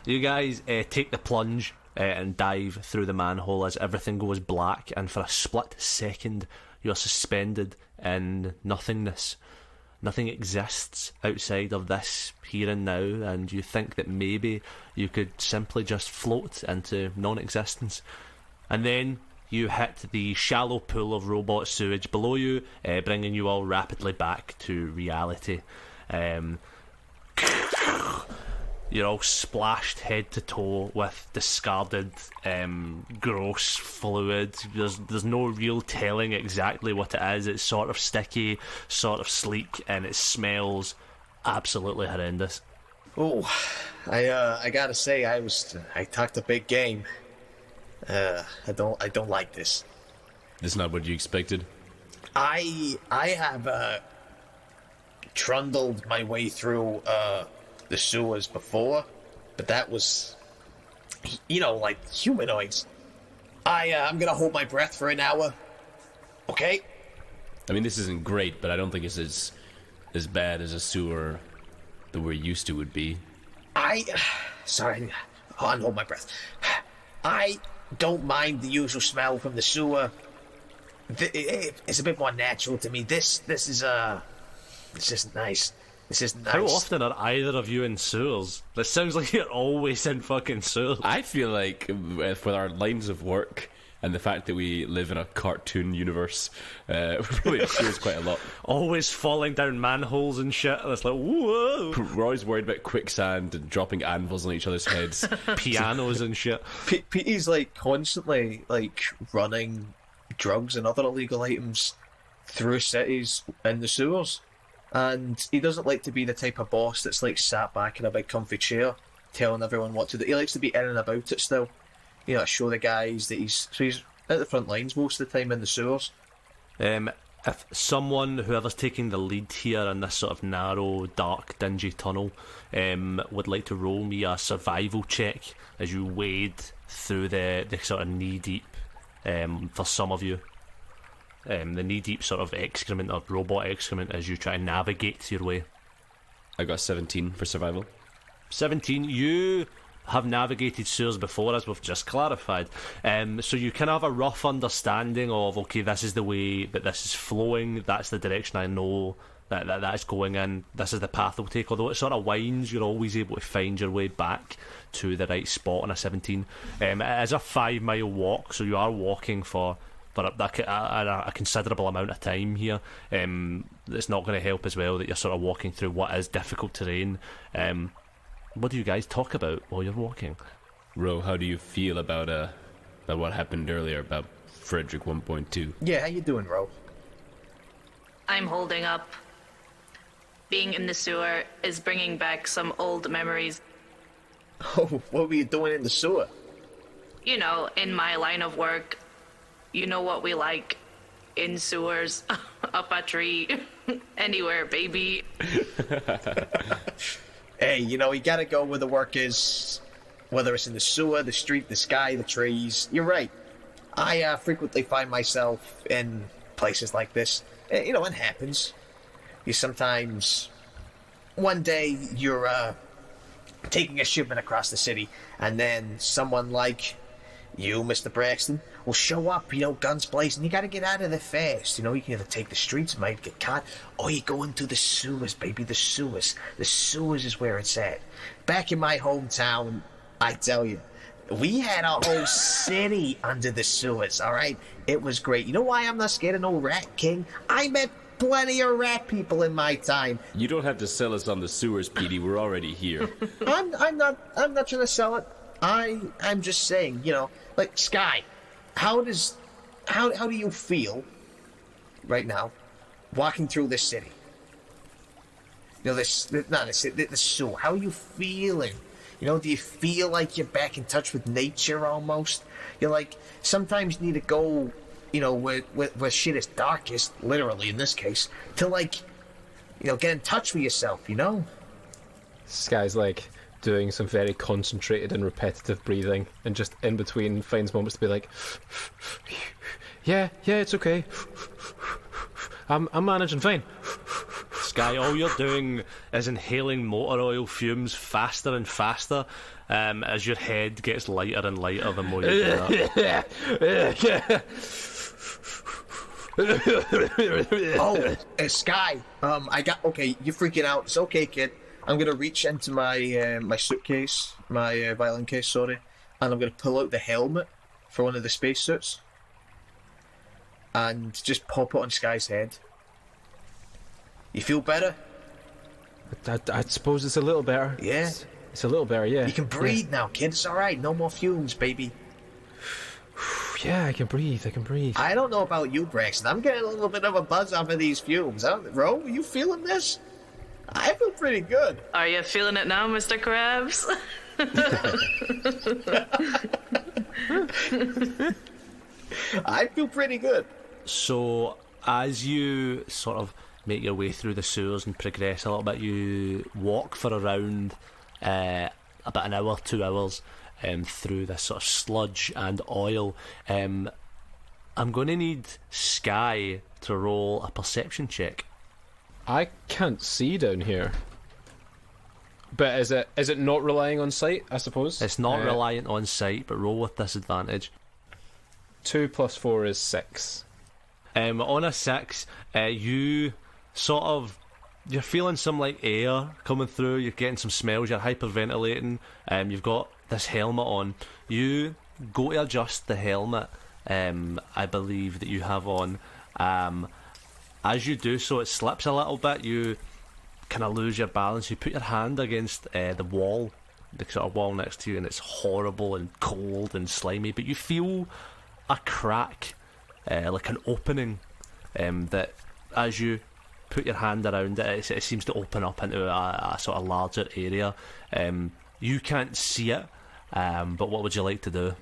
You guys take the plunge and dive through the manhole as everything goes black, and for a split second you're suspended in nothingness. Nothing exists outside of this here and now, and you think that maybe you could simply just float into non-existence. And then you hit the shallow pool of robot sewage below you, bringing you all rapidly back to reality. You're all splashed head to toe with discarded, gross fluid. There's no real telling exactly what it is. It's sort of sticky, sort of sleek, and it smells absolutely horrendous. Oh, I gotta say, I talked a big game. I don't like this. This is not what you expected. I have trundled my way through the sewers before, but that was, like humanoids. I'm gonna hold my breath for an hour. Okay. I mean, this isn't great, but I don't think it's as bad as a sewer that we're used to would be. Sorry, hold my breath. I don't mind the usual smell from the sewer. It's a bit more natural to me. This isn't nice. This isn't nice. How often are either of you in sewers? It sounds like you're always in fucking sewers. I feel like with our lines of work and the fact that we live in a cartoon universe, really shows quite a lot. Always falling down manholes and shit, and it's like, whoa! We're always worried about quicksand and dropping anvils on each other's heads. Pianos and shit. Petey's like constantly like running drugs and other illegal items through cities in the sewers. And he doesn't like to be the type of boss that's like sat back in a big comfy chair telling everyone what to do. He likes to be in and about it still. Show the guys that he's at the front lines most of the time in the sewers. If whoever's taking the lead here in this sort of narrow, dark, dingy tunnel, would like to roll me a survival check as you wade through the sort of knee-deep, for some of you, the knee-deep sort of excrement or robot excrement as you try to navigate your way. I got 17 for survival. 17, you have navigated sewers before, as we've just clarified, so you can have a rough understanding of, okay, this is the way that this is flowing, that's the direction I know that is going in, this is the path it'll take. Although it sort of winds, you're always able to find your way back to the right spot on a 17. It is a 5-mile walk, so you are walking for a considerable amount of time here. It's not going to help as well that you're sort of walking through what is difficult terrain. What do you guys talk about while you're walking? Ro, how do you feel about what happened earlier about Frederick 1.2? Yeah, how you doing, Ro? I'm holding up. Being in the sewer is bringing back some old memories. Oh, what were you doing in the sewer? In my line of work, what we like in sewers, up a tree, anywhere, baby. Hey, you gotta go where the work is, whether it's in the sewer, the street, the sky, the trees. You're right. I frequently find myself in places like this. It happens. You sometimes, one day you're taking a shipment across the city, and then someone like you, Mr. Braxton, will show up, guns blazing. You gotta get out of there fast. You can either take the streets, might get caught, or you go into the sewers, baby. The sewers. The sewers is where it's at. Back in my hometown, I tell you, we had a whole city under the sewers, alright? It was great. You know why I'm not scared of no Rat King? I met plenty of rat people in my time. You don't have to sell us on the sewers, Petey. We're already here. I'm not trying to sell it. I'm just saying, like Sky, how do you feel right now walking through this city? The sewer. How are you feeling? Do you feel like you're back in touch with nature almost? You're like, sometimes you need to go, where shit is darkest, literally in this case, to get in touch with yourself, This guy's like doing some very concentrated and repetitive breathing, and just in between finds moments to be like, yeah, it's okay. I'm managing fine. Sky, all you're doing is inhaling motor oil fumes faster and faster, as your head gets lighter and lighter the more you do that. Sky, okay, you're freaking out. It's okay, kid. I'm gonna reach into my my suitcase, my violin case, sorry, and I'm gonna pull out the helmet for one of the spacesuits and just pop it on Sky's head. You feel better? I suppose it's a little better. Yeah. It's a little better, yeah. You can breathe now, kid. It's all right. No more fumes, baby. Yeah, I can breathe. I don't know about you, Braxton. I'm getting a little bit of a buzz off of these fumes. Ro, are you feeling this? I feel pretty good. Are you feeling it now, Mr. Krabs? I feel pretty good. So, as you sort of make your way through the sewers and progress a little bit, you walk for around about an hour, 2 hours through this sort of sludge and oil. I'm going to need Sky to roll a perception check. I can't see down here. But is it not relying on sight, I suppose? It's not reliant on sight, but roll with disadvantage. 2 + 4 is 6. On a 6, you sort of, you're feeling some like air coming through, you're getting some smells, you're hyperventilating, you've got this helmet on. You go to adjust the helmet, I believe that you have on. As you do so, it slips a little bit, you kind of lose your balance, you put your hand against the wall, the sort of wall next to you, and it's horrible and cold and slimy, but you feel a crack, like an opening, that as you put your hand around it, it seems to open up into a sort of larger area. You can't see it, but what would you like to do?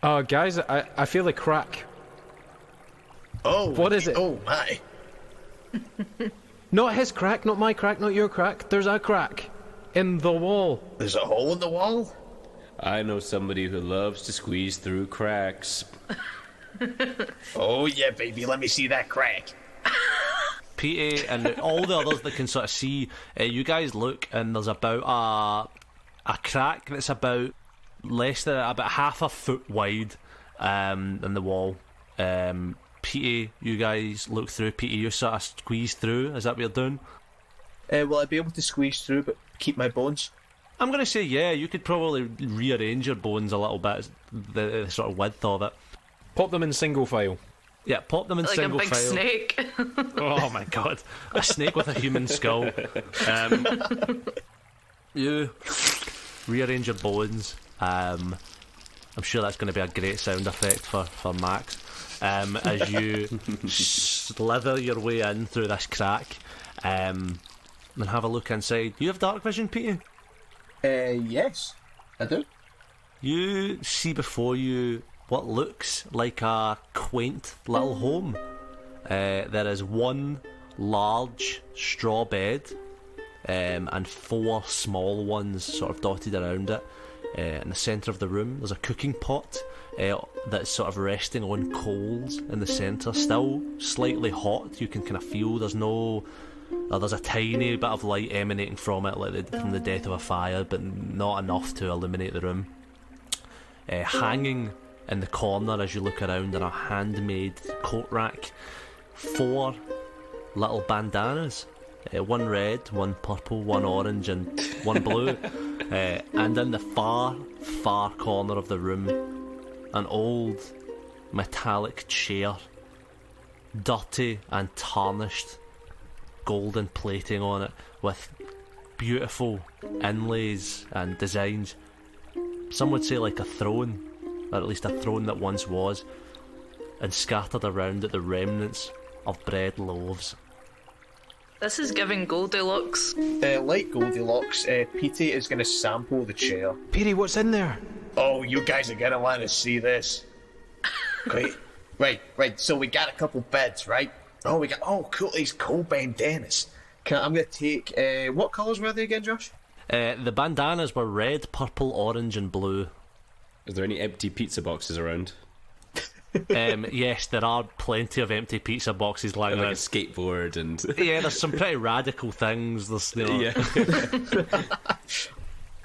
Guys, I feel a crack. Oh, what is it? Oh my! Not his crack, not my crack, not your crack. There's a crack in the wall. There's a hole in the wall. I know somebody who loves to squeeze through cracks. Oh yeah, baby, let me see that crack. PA and all the others that can sort of see, you guys look, and there's about a crack that's about half a foot wide in the wall. PA, you guys look through. PA, you sort of squeeze through. Is that what you're doing? Will I be able to squeeze through but keep my bones? I'm going to say yeah, you could probably rearrange your bones a little bit, the sort of width of it. Pop them in single file. Yeah, pop them in like single a big file. snake. Oh my god. A snake with a human skull. You rearrange your bones. I'm sure that's going to be a great sound effect for Max. As you slither your way in through this crack and have a look inside. You have dark vision, Peter? Yes, I do. You see before you what looks like a quaint little home. There is one large straw bed and 4 small ones sort of dotted around it. In the centre of the room there's a cooking pot that's sort of resting on coals in the centre, still slightly hot. You can kind of feel there's a tiny bit of light emanating from it, like from the death of a fire, but not enough to illuminate the room. Hanging in the corner as you look around in a handmade coat rack, 4 little bandanas. One red, one purple, one orange and one blue. And in the far corner of the room, an old metallic chair, dirty and tarnished, golden plating on it with beautiful inlays and designs. Some would say like a throne, or at least a throne that once was, and scattered around it the remnants of bread loaves. This is giving Goldilocks. Like Goldilocks, Petey is going to sample the chair. Petey, what's in there? Oh, you guys are going to want to see this. Great. Right. So we got a couple beds, right? Oh, cool. These cool bandanas. I'm going to take... what colours were they again, Josh? The bandanas were red, purple, orange and blue. Is there any empty pizza boxes around? Yes, there are plenty of empty pizza boxes lying Like around. a skateboard and... Yeah, there's some pretty radical things. There's, Yeah.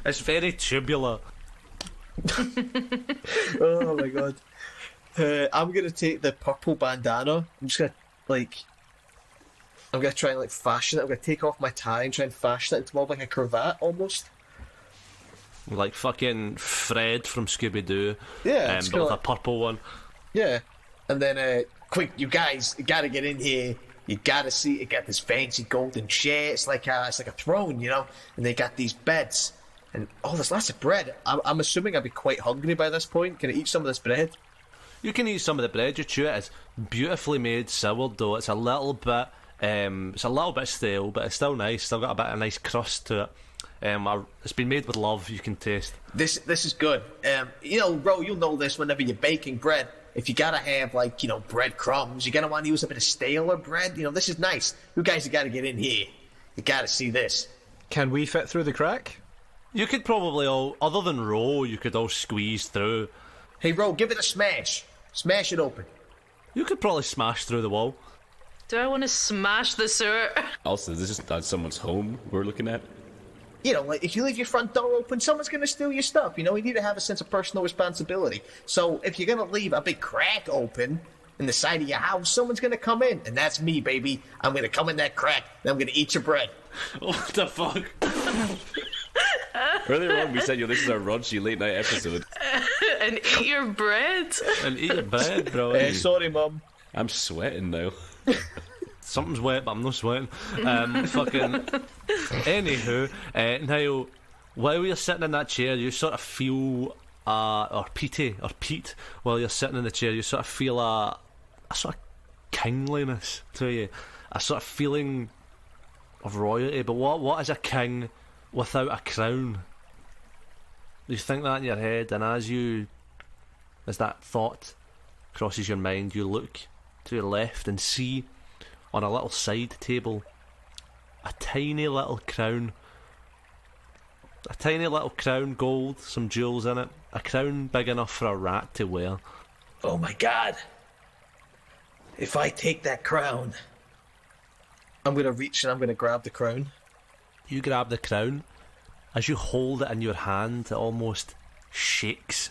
It's very tubular. Oh my god. I'm going to take the purple bandana. I'm just going to, I'm going to try and, fashion it. I'm going to take off my tie and try and fashion it into more like a cravat, almost. Like fucking Fred from Scooby-Doo. Yeah, it's but with kinda a purple one. Yeah. And then, quick, you guys, you got to get in here. You gotta see it. Got this fancy golden chair. It's like a throne, you know. And they got these beds, and there's lots of bread. I'm assuming I'd be quite hungry by this point. Can I eat some of this bread? You can eat some of the bread. You chew it. It's beautifully made sourdough. It's a little bit stale, but it's still nice. Still got a bit of nice crust to it. It's been made with love. You can taste. This is good. You know, Ro, you'll know this whenever you're baking bread. If you gotta have, like, you know, bread crumbs, you're gonna want to use a bit of staler bread. You know, this is nice. You guys have got to get in here. You gotta see this. Can we fit through the crack? You could probably all, other than Ro, you could all squeeze through. Hey, Ro, give it a smash. Smash it open. You could probably smash through the wall. Do I want to smash the sewer? Also, this is not someone's home we're looking at. You know, like, if you leave your front door open, someone's going to steal your stuff. You know, you need to have a sense of personal responsibility. So if you're going to leave a big crack open in the side of your house, someone's going to come in. And that's me, baby. I'm going to come in that crack, and I'm going to eat your bread. What the fuck? Earlier on, we said, this is our raunchy late night episode. And eat your bread? And eat your bread, bro. Sorry, Mum. I'm sweating now. Something's wet, but I'm not sweating. Fucking. Anywho, now, while you're sitting in that chair, you sort of feel, or Pete, while you're sitting in the chair, you sort of feel a sort of kingliness to you, a sort of feeling of royalty. But what is a king without a crown? You think that in your head, and as that thought crosses your mind, you look to your left and see on a little side table a tiny little crown. A tiny little crown, gold, some jewels in it. A crown big enough for a rat to wear. Oh my God. If I take that crown, I'm going to reach and I'm going to grab the crown. You grab the crown. As you hold it in your hand, it almost shakes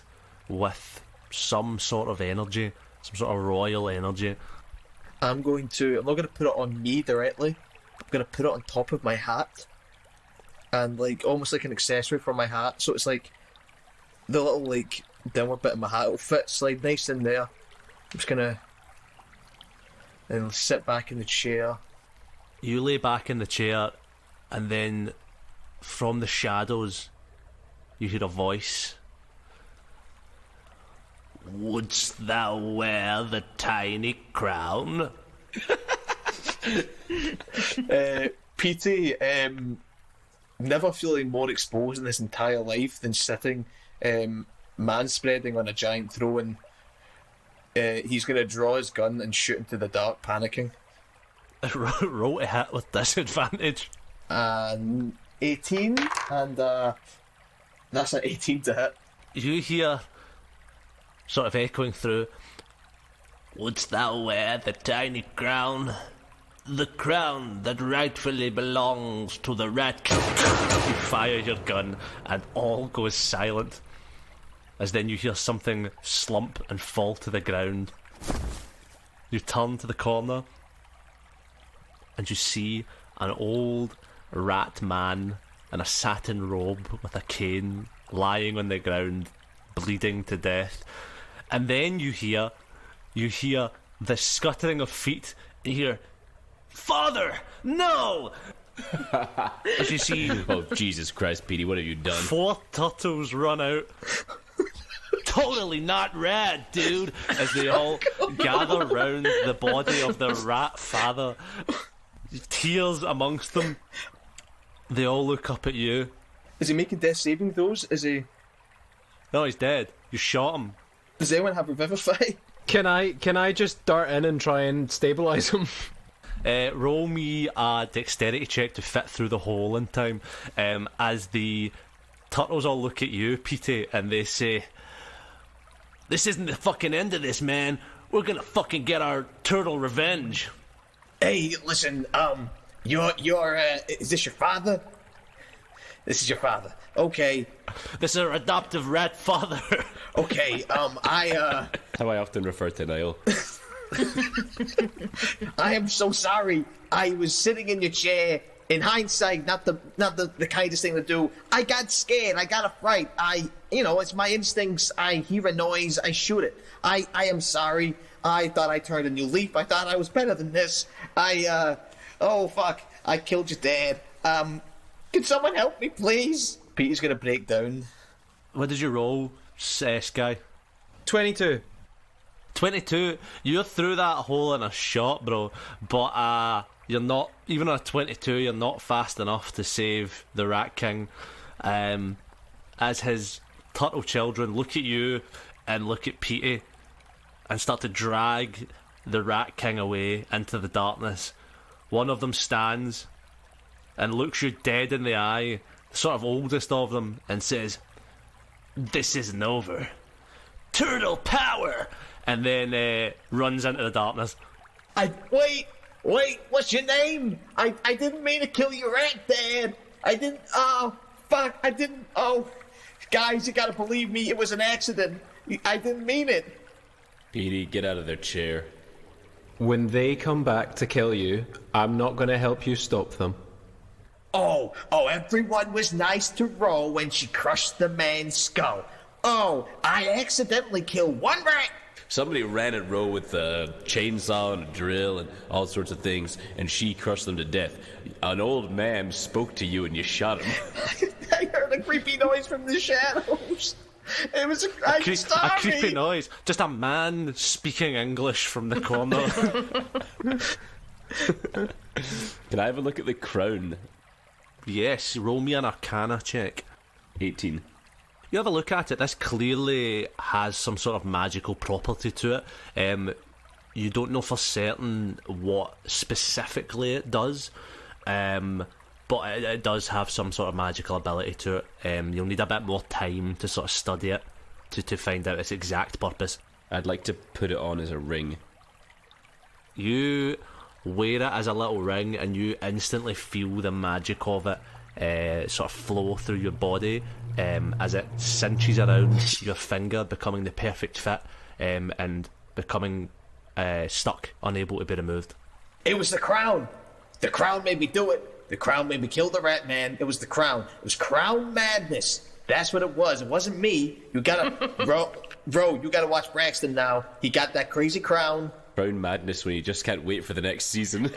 with some sort of energy, some sort of royal energy. I'm not going to put it on me directly. I'm going to put it on top of my hat. And, like, almost like an accessory for my hat. So it's like the little, like, downward bit of my hat will fit, slide nice in there. I'm just going to sit back in the chair. You lay back in the chair, and then from the shadows, you hear a voice. Wouldst thou wear the tiny crown? Petey, never feeling more exposed in his entire life than sitting manspreading on a giant throne. He's going to draw his gun and shoot into the dark, panicking. Roll to hit with disadvantage. 18, and that's an 18 to hit. You hear, sort of echoing through, wouldst thou wear the tiny crown? The crown that rightfully belongs to the rat king. You fire your gun, and all goes silent. As then you hear something slump and fall to the ground. You turn to the corner, and you see an old rat man in a satin robe with a cane lying on the ground, bleeding to death. And then you hear the scuttering of feet, and you hear, Father, no! As you see, Oh, Jesus Christ, Petey, what have you done? 4 turtles run out. Totally not red, dude. As they all gather round the body of their rat father, tears amongst them. They all look up at you. Is he making death saving throws? Is he? No, he's dead. You shot him. Does anyone have Revivify? Can I just dart in and try and stabilise him? Roll me a dexterity check to fit through the hole in time. As the turtles all look at you, Petey, and they say, "This isn't the fucking end of this, man. We're gonna fucking get our turtle revenge." Hey, listen, is this your father? This is your father. Okay. This is our adoptive rat father. Okay, How I often refer to Niall. I am so sorry. I was sitting in your chair, in hindsight, not the kindest thing to do. I got scared. I got a fright. It's my instincts. I hear a noise. I shoot it. I am sorry. I thought I turned a new leaf. I thought I was better than this. Oh fuck. I killed your dad. Can someone help me, please? Peter's gonna break down. What did you roll, Sky? 22. 22. You're through that hole in a shot, bro. But you're not, even on a 22, you're not fast enough to save the Rat King. As his turtle children look at you and look at Petey and start to drag the Rat King away into the darkness. One of them stands and looks you dead in the eye, the sort of oldest of them, and says, "This isn't over. Turtle power!" And then runs into the darkness. Wait, what's your name? I didn't mean to kill your rat, Dad. I didn't, fuck, I didn't, guys, you gotta believe me, it was an accident. I didn't mean it. Petey, get out of their chair. When they come back to kill you, I'm not going to help you stop them. Oh, everyone was nice to Ro when she crushed the man's skull. Oh, I accidentally killed one rat. Somebody ran at Ro with a chainsaw and a drill and all sorts of things, and she crushed them to death. An old man spoke to you and you shot him. I heard a creepy noise from the shadows. It was a creepy noise. Just a man speaking English from the corner. Can I have a look at the crown? Yes, roll me an Arcana check. 18. You have a look at it. This clearly has some sort of magical property to it. You don't know for certain what specifically it does, but it does have some sort of magical ability to it. You'll need a bit more time to sort of study it to find out its exact purpose. I'd like to put it on as a ring. You wear it as a little ring and you instantly feel the magic of it sort of flow through your body as it cinches around your finger, becoming the perfect fit and becoming stuck, unable to be removed. It was the crown. The crown made me do it. The crown made me kill the rat man. It was the crown. It was crown madness. That's what it was. It wasn't me. You gotta, bro, you gotta watch Braxton now. He got that crazy crown. Crown madness when you just can't wait for the next season.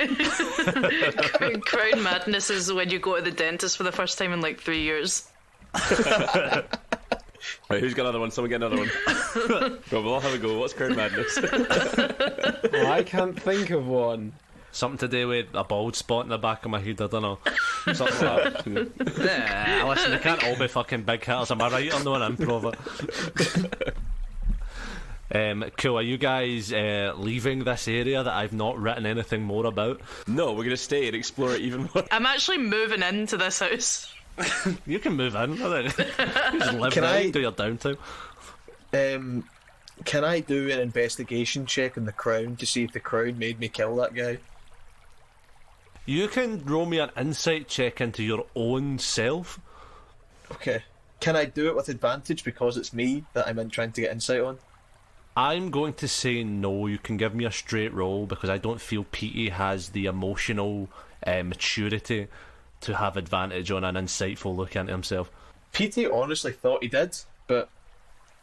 Crown madness is when you go to the dentist for the first time in like 3 years. Right, who's got another one? Someone get another one. Go, we'll all have a go. What's crown madness? I can't think of one. Something to do with a bald spot in the back of my head, I don't know. Something like that. Nah, listen, they can't all be fucking big hitters, am I right? I'm not an improver. Cool, are you guys leaving this area that I've not written anything more about? No, we're going to stay and explore it even more. I'm actually moving into this house. You can move in. You just live there, do your downtime. Can I do an investigation check on the crown to see if the crown made me kill that guy? You can roll me an insight check into your own self. Okay. Can I do it with advantage because it's me that I'm trying to get insight on? I'm going to say no. You can give me a straight roll because I don't feel Petey has the emotional maturity to have advantage on an insightful look into himself. Petey honestly thought he did, but...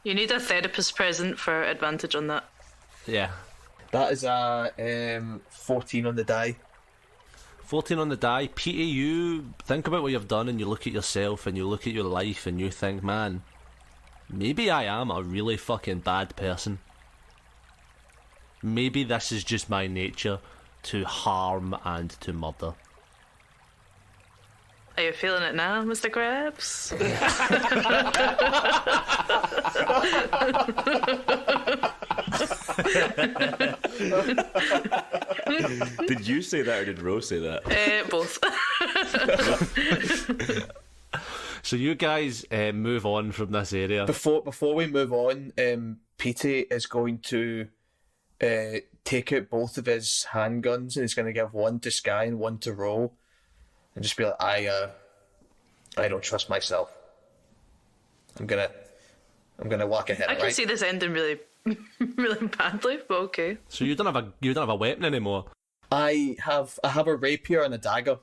You need a therapist present for advantage on that. Yeah. That is a 14 on the die. 14 on the die. Petey, you think about what you've done and you look at yourself and you look at your life and you think, man, maybe I am a really fucking bad person. Maybe this is just my nature to harm and to murder. Are you feeling it now, Mr. Krabs? Did you say that or did Rose say that? Both. So you guys move on from this area. Before we move on, Petey is going to take out both of his handguns and he's going to give one to Sky and one to Ro, and just be like, I don't trust myself. I'm gonna walk ahead. I can see this ending really, really badly, but okay. So you don't have a weapon anymore. I have a rapier and a dagger.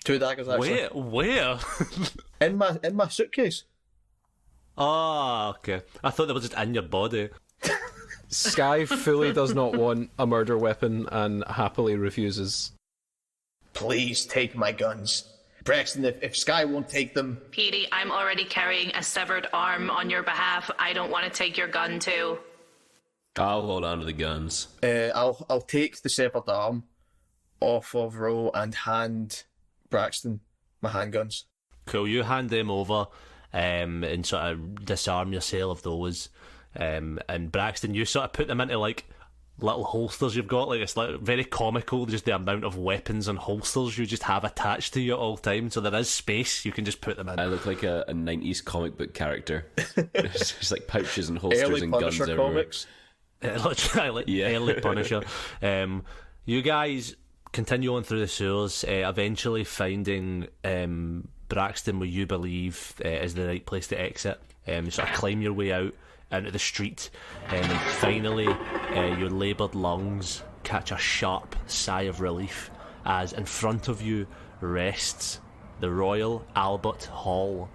2 daggers, actually. Where? In my suitcase. Oh, okay. I thought they were just in your body. Sky fully does not want a murder weapon and happily refuses. Please take my guns. Braxton, if Sky won't take them... Petey, I'm already carrying a severed arm on your behalf. I don't want to take your gun too. I'll hold on to the guns. I'll take the severed arm off of Ro and hand Braxton my handguns. Cool, you hand them over and sort of disarm yourself of those. And Braxton, you sort of put them into like little holsters you've got. Like, it's like very comical, just the amount of weapons and holsters you just have attached to you at all times. So there is space, you can just put them in. I look like a 90s comic book character. It's just like pouches and holsters Early and Punisher guns everywhere. comics. Like early Punisher. You guys continue on through the sewers, eventually finding Braxton, what you believe is the right place to exit. You sort of climb your way out into the street, and finally your laboured lungs catch a sharp sigh of relief as in front of you rests the Royal Albert Hall.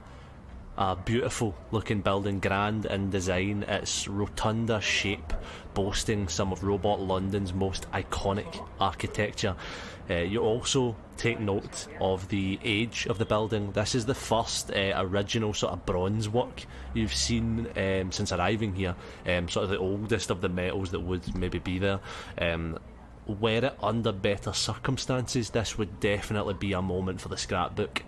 A beautiful looking building, grand in design, its rotunda shape boasting some of Robot London's most iconic architecture. You also take note of the age of the building. This is the first original sort of bronze work you've seen since arriving here, sort of the oldest of the metals that would maybe be there. Were it under better circumstances, this would definitely be a moment for the scrapbook.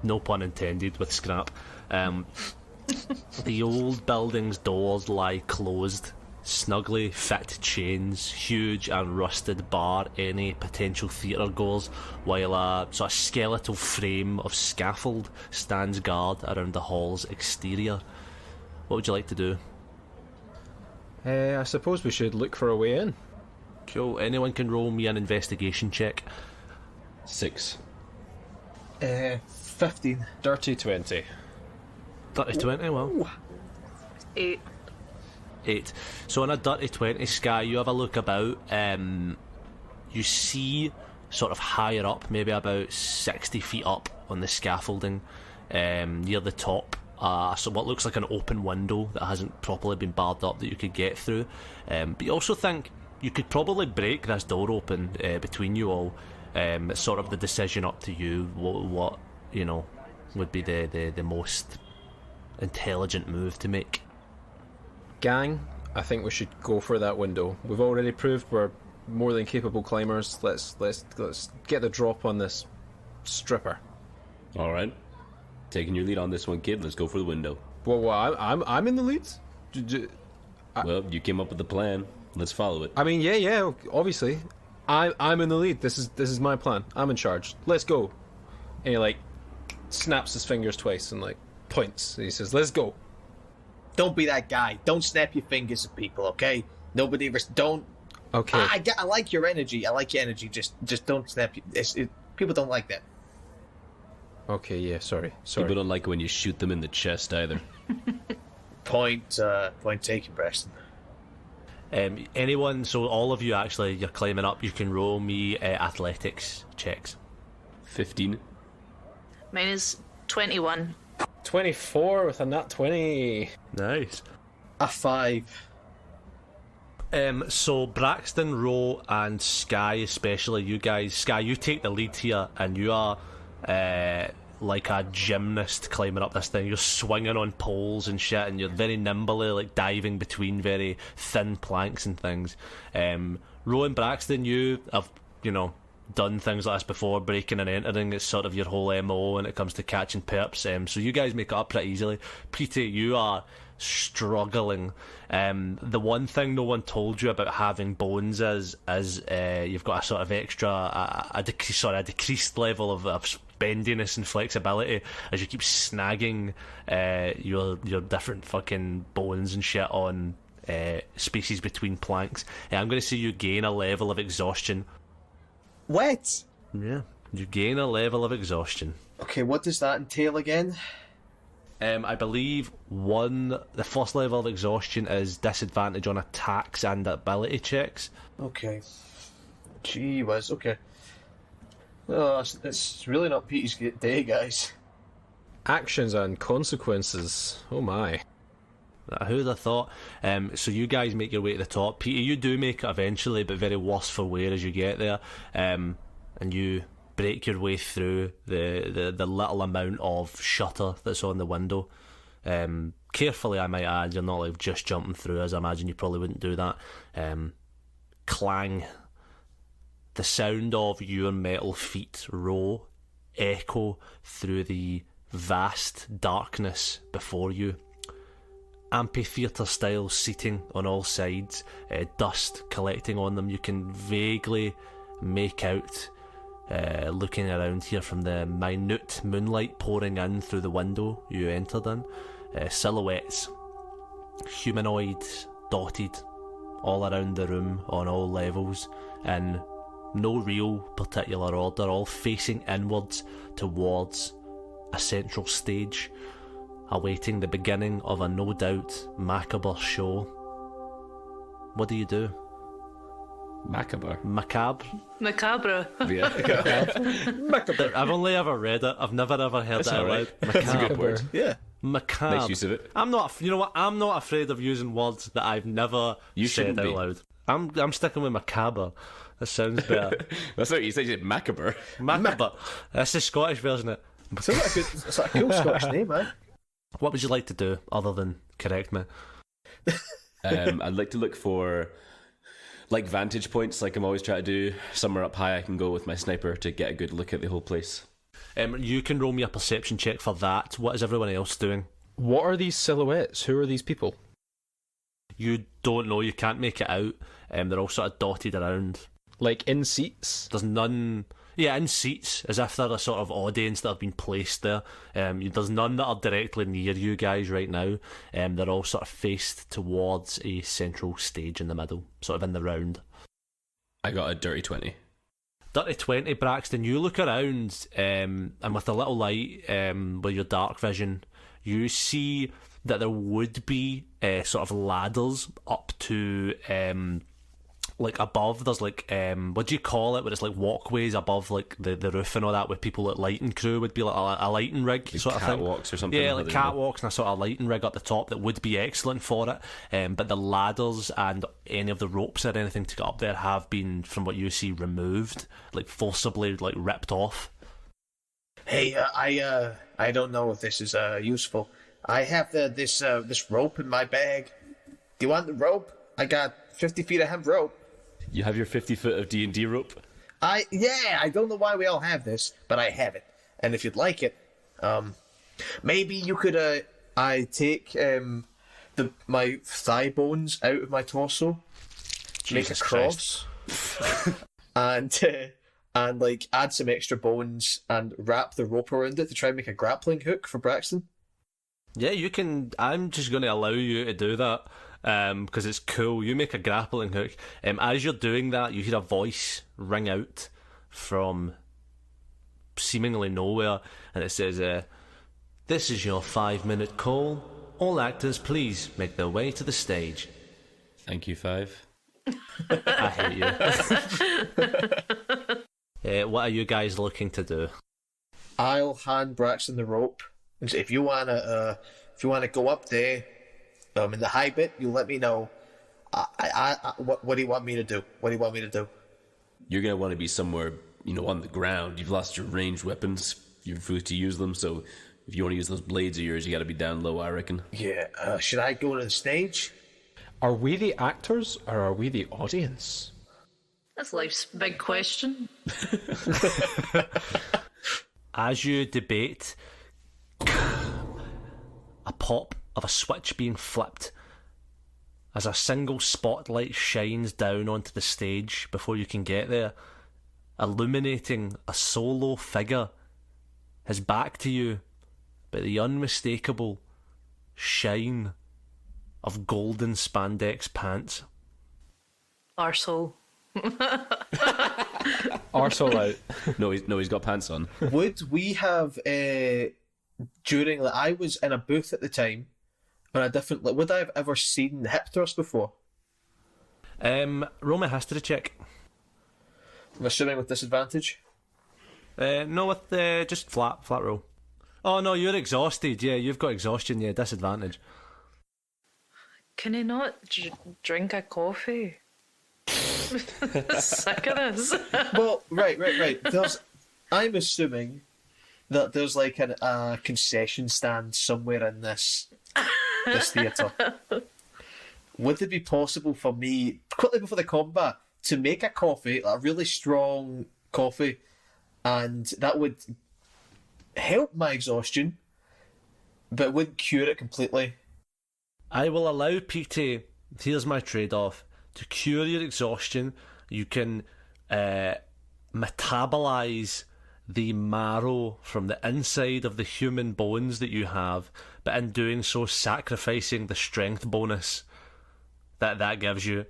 No pun intended with scrap. The old building's doors lie closed, snugly fit chains, huge and rusted bar any potential theatre goers, while a sort of skeletal frame of scaffold stands guard around the hall's exterior. What would you like to do? I suppose we should look for a way in. Cool. Anyone can roll me an investigation check. 6. 15. Dirty 20. 30-20, well. 8. 8. So on a dirty 20, Sky, you have a look about. You see sort of higher up, maybe about 60 feet up on the scaffolding, near the top, so what looks like an open window that hasn't properly been barred up that you could get through. But you also think you could probably break this door open between you all. It's sort of the decision up to you. What you know would be the most intelligent move to make. Gang, I think we should go for that window. We've already proved we're more than capable climbers. Let's get the drop on this stripper. All right, taking your lead on this one, kid. Let's go for the window. Well, I'm in the lead. Well, you came up with the plan. Let's follow it. I mean, yeah, obviously, I'm in the lead. This is my plan. I'm in charge. Let's go. And he like snaps his fingers twice and like points. And he says, "Let's go." Don't be that guy. Don't snap your fingers at people, okay? Nobody don't. Okay. I like your energy. I like your energy. Just don't snap. People don't like that. Okay, yeah, sorry. People don't like it when you shoot them in the chest either. Point taken, Preston. Anyone, so all of you actually, you're climbing up, you can roll me athletics checks. 15. Mine is 21. 24 with a nat 20. Nice. A 5. So Braxton, Ro, and Sky, especially you guys, Sky, you take the lead here, and you are like a gymnast climbing up this thing. You're swinging on poles and shit, and you're very nimbly, like diving between very thin planks and things. Ro and Braxton, you have, done things like this before, breaking and entering. It's sort of your whole MO when it comes to catching perps. So you guys make it up pretty easily. Petey, you are struggling. The one thing no one told you about having bones is you've got a sort of extra, a decreased level of bendiness and flexibility as you keep snagging your different fucking bones and shit on spaces between planks. I'm going to say you gain a level of exhaustion. What? Yeah, you gain a level of exhaustion. Okay, what does that entail again? I believe the first level of exhaustion is disadvantage on attacks and ability checks. Okay. Gee whiz, okay. Oh, it's really not Pete's day, guys. Actions and consequences. Oh my. Who'd have thought? So you guys make your way to the top. Peter, you do make it eventually, but very worse for wear as you get there. And you break your way through the little amount of shutter that's on the window. Carefully, I might add. You're not like just jumping through, as I imagine you probably wouldn't do that. Clang. The sound of your metal feet row echo through the vast darkness before you. Amphitheatre-style seating on all sides, dust collecting on them. You can vaguely make out, looking around here from the minute moonlight pouring in through the window you entered in, silhouettes, humanoids dotted all around the room on all levels, in no real particular order, all facing inwards towards a central stage, awaiting the beginning of a no doubt macabre show. What do you do? Macabre. Macabre? Macabre. Yeah. Macabre. I've only ever read it. I've never ever heard That's it out all right. loud. That's a Macabre. good word. Yeah. Macabre. Nice use of it. I'm not. You know what? I'm not afraid of using words that I've never You said shouldn't out be. loud. I'm sticking with macabre. That sounds better. That's what you said. You said macabre. Macabre. That's the Scottish version of it. It's like a cool Scottish name, man. What would you like to do other than correct me? I'd like to look for like vantage points, like I'm always trying to do. Somewhere up high, I can go with my sniper to get a good look at the whole place. You can roll me a perception check for that. What is everyone else doing? What are these silhouettes? Who are these people? You don't know. You can't make it out. They're all sort of dotted around. Like in seats? There's none. Yeah, in seats, as if they're a sort of audience that have been placed there. There's none that are directly near you guys right now. They're all sort of faced towards a central stage in the middle, sort of in the round. I got a dirty 20. Dirty 20, Braxton, you look around, and with a little light, with your dark vision, you see that there would be sort of ladders up to like above. There's like what do you call it, where it's like walkways above like the roof and all that, where people at lighting crew would be like a lighting rig Like sort of thing. catwalks or something. Yeah, like catwalks and a sort of lighting rig up the top that would be excellent for it. But the ladders and any of the ropes or anything to get up there have been, from what you see, removed, like forcibly, like ripped off. Hey, I don't know if this is useful. I have this rope in my bag. Do you want the rope? I got 50 feet of hemp rope. You have your 50 foot of D&D rope. I don't know why we all have this, but I have it. And if you'd like it, maybe you could. I take my thigh bones out of my torso, make a Jesus cross, and like add some extra bones and wrap the rope around it to try and make a grappling hook for Braxton. Yeah, you can. I'm just going to allow you to do that because it's cool. You make a grappling hook. As you're doing that, you hear a voice ring out from seemingly nowhere, and it says, "This is your 5-minute call. All actors, please make their way to the stage." Thank you, 5. I hate you. What are you guys looking to do? I'll hand Braxton the rope, and say, if you wanna go up there, in the high bit, you let me know. What do you want me to do? What do you want me to do? You're going to want to be somewhere, on the ground. You've lost your ranged weapons. You're free to use them, so if you want to use those blades of yours, you got to be down low, I reckon. Yeah. Should I go to the stage? Are we the actors or are we the audience? That's life's big question. As you debate, a pop of a switch being flipped as a single spotlight shines down onto the stage before you can get there, illuminating a solo figure, his back to you, but the unmistakable shine of golden spandex pants. Arsehole. Arsehole out. No, he's got pants on. Would we have during I was in a booth at the time on a different. Would I have ever seen hip thrust before? Roll me a history check. I'm assuming with disadvantage. No, with just flat roll. Oh no, you're exhausted. Yeah, you've got exhaustion. Yeah, disadvantage. Can he not drink a coffee? Sick of this. Well, right. I'm assuming that there's like a concession stand somewhere in this theatre. Would it be possible for me, quickly before the combat, to make a coffee, a really strong coffee, and that would help my exhaustion, but it wouldn't cure it completely? I will allow PT. Here's my trade-off: to cure your exhaustion, you can metabolize the marrow from the inside of the human bones that you have, but in doing so, sacrificing the strength bonus that gives you.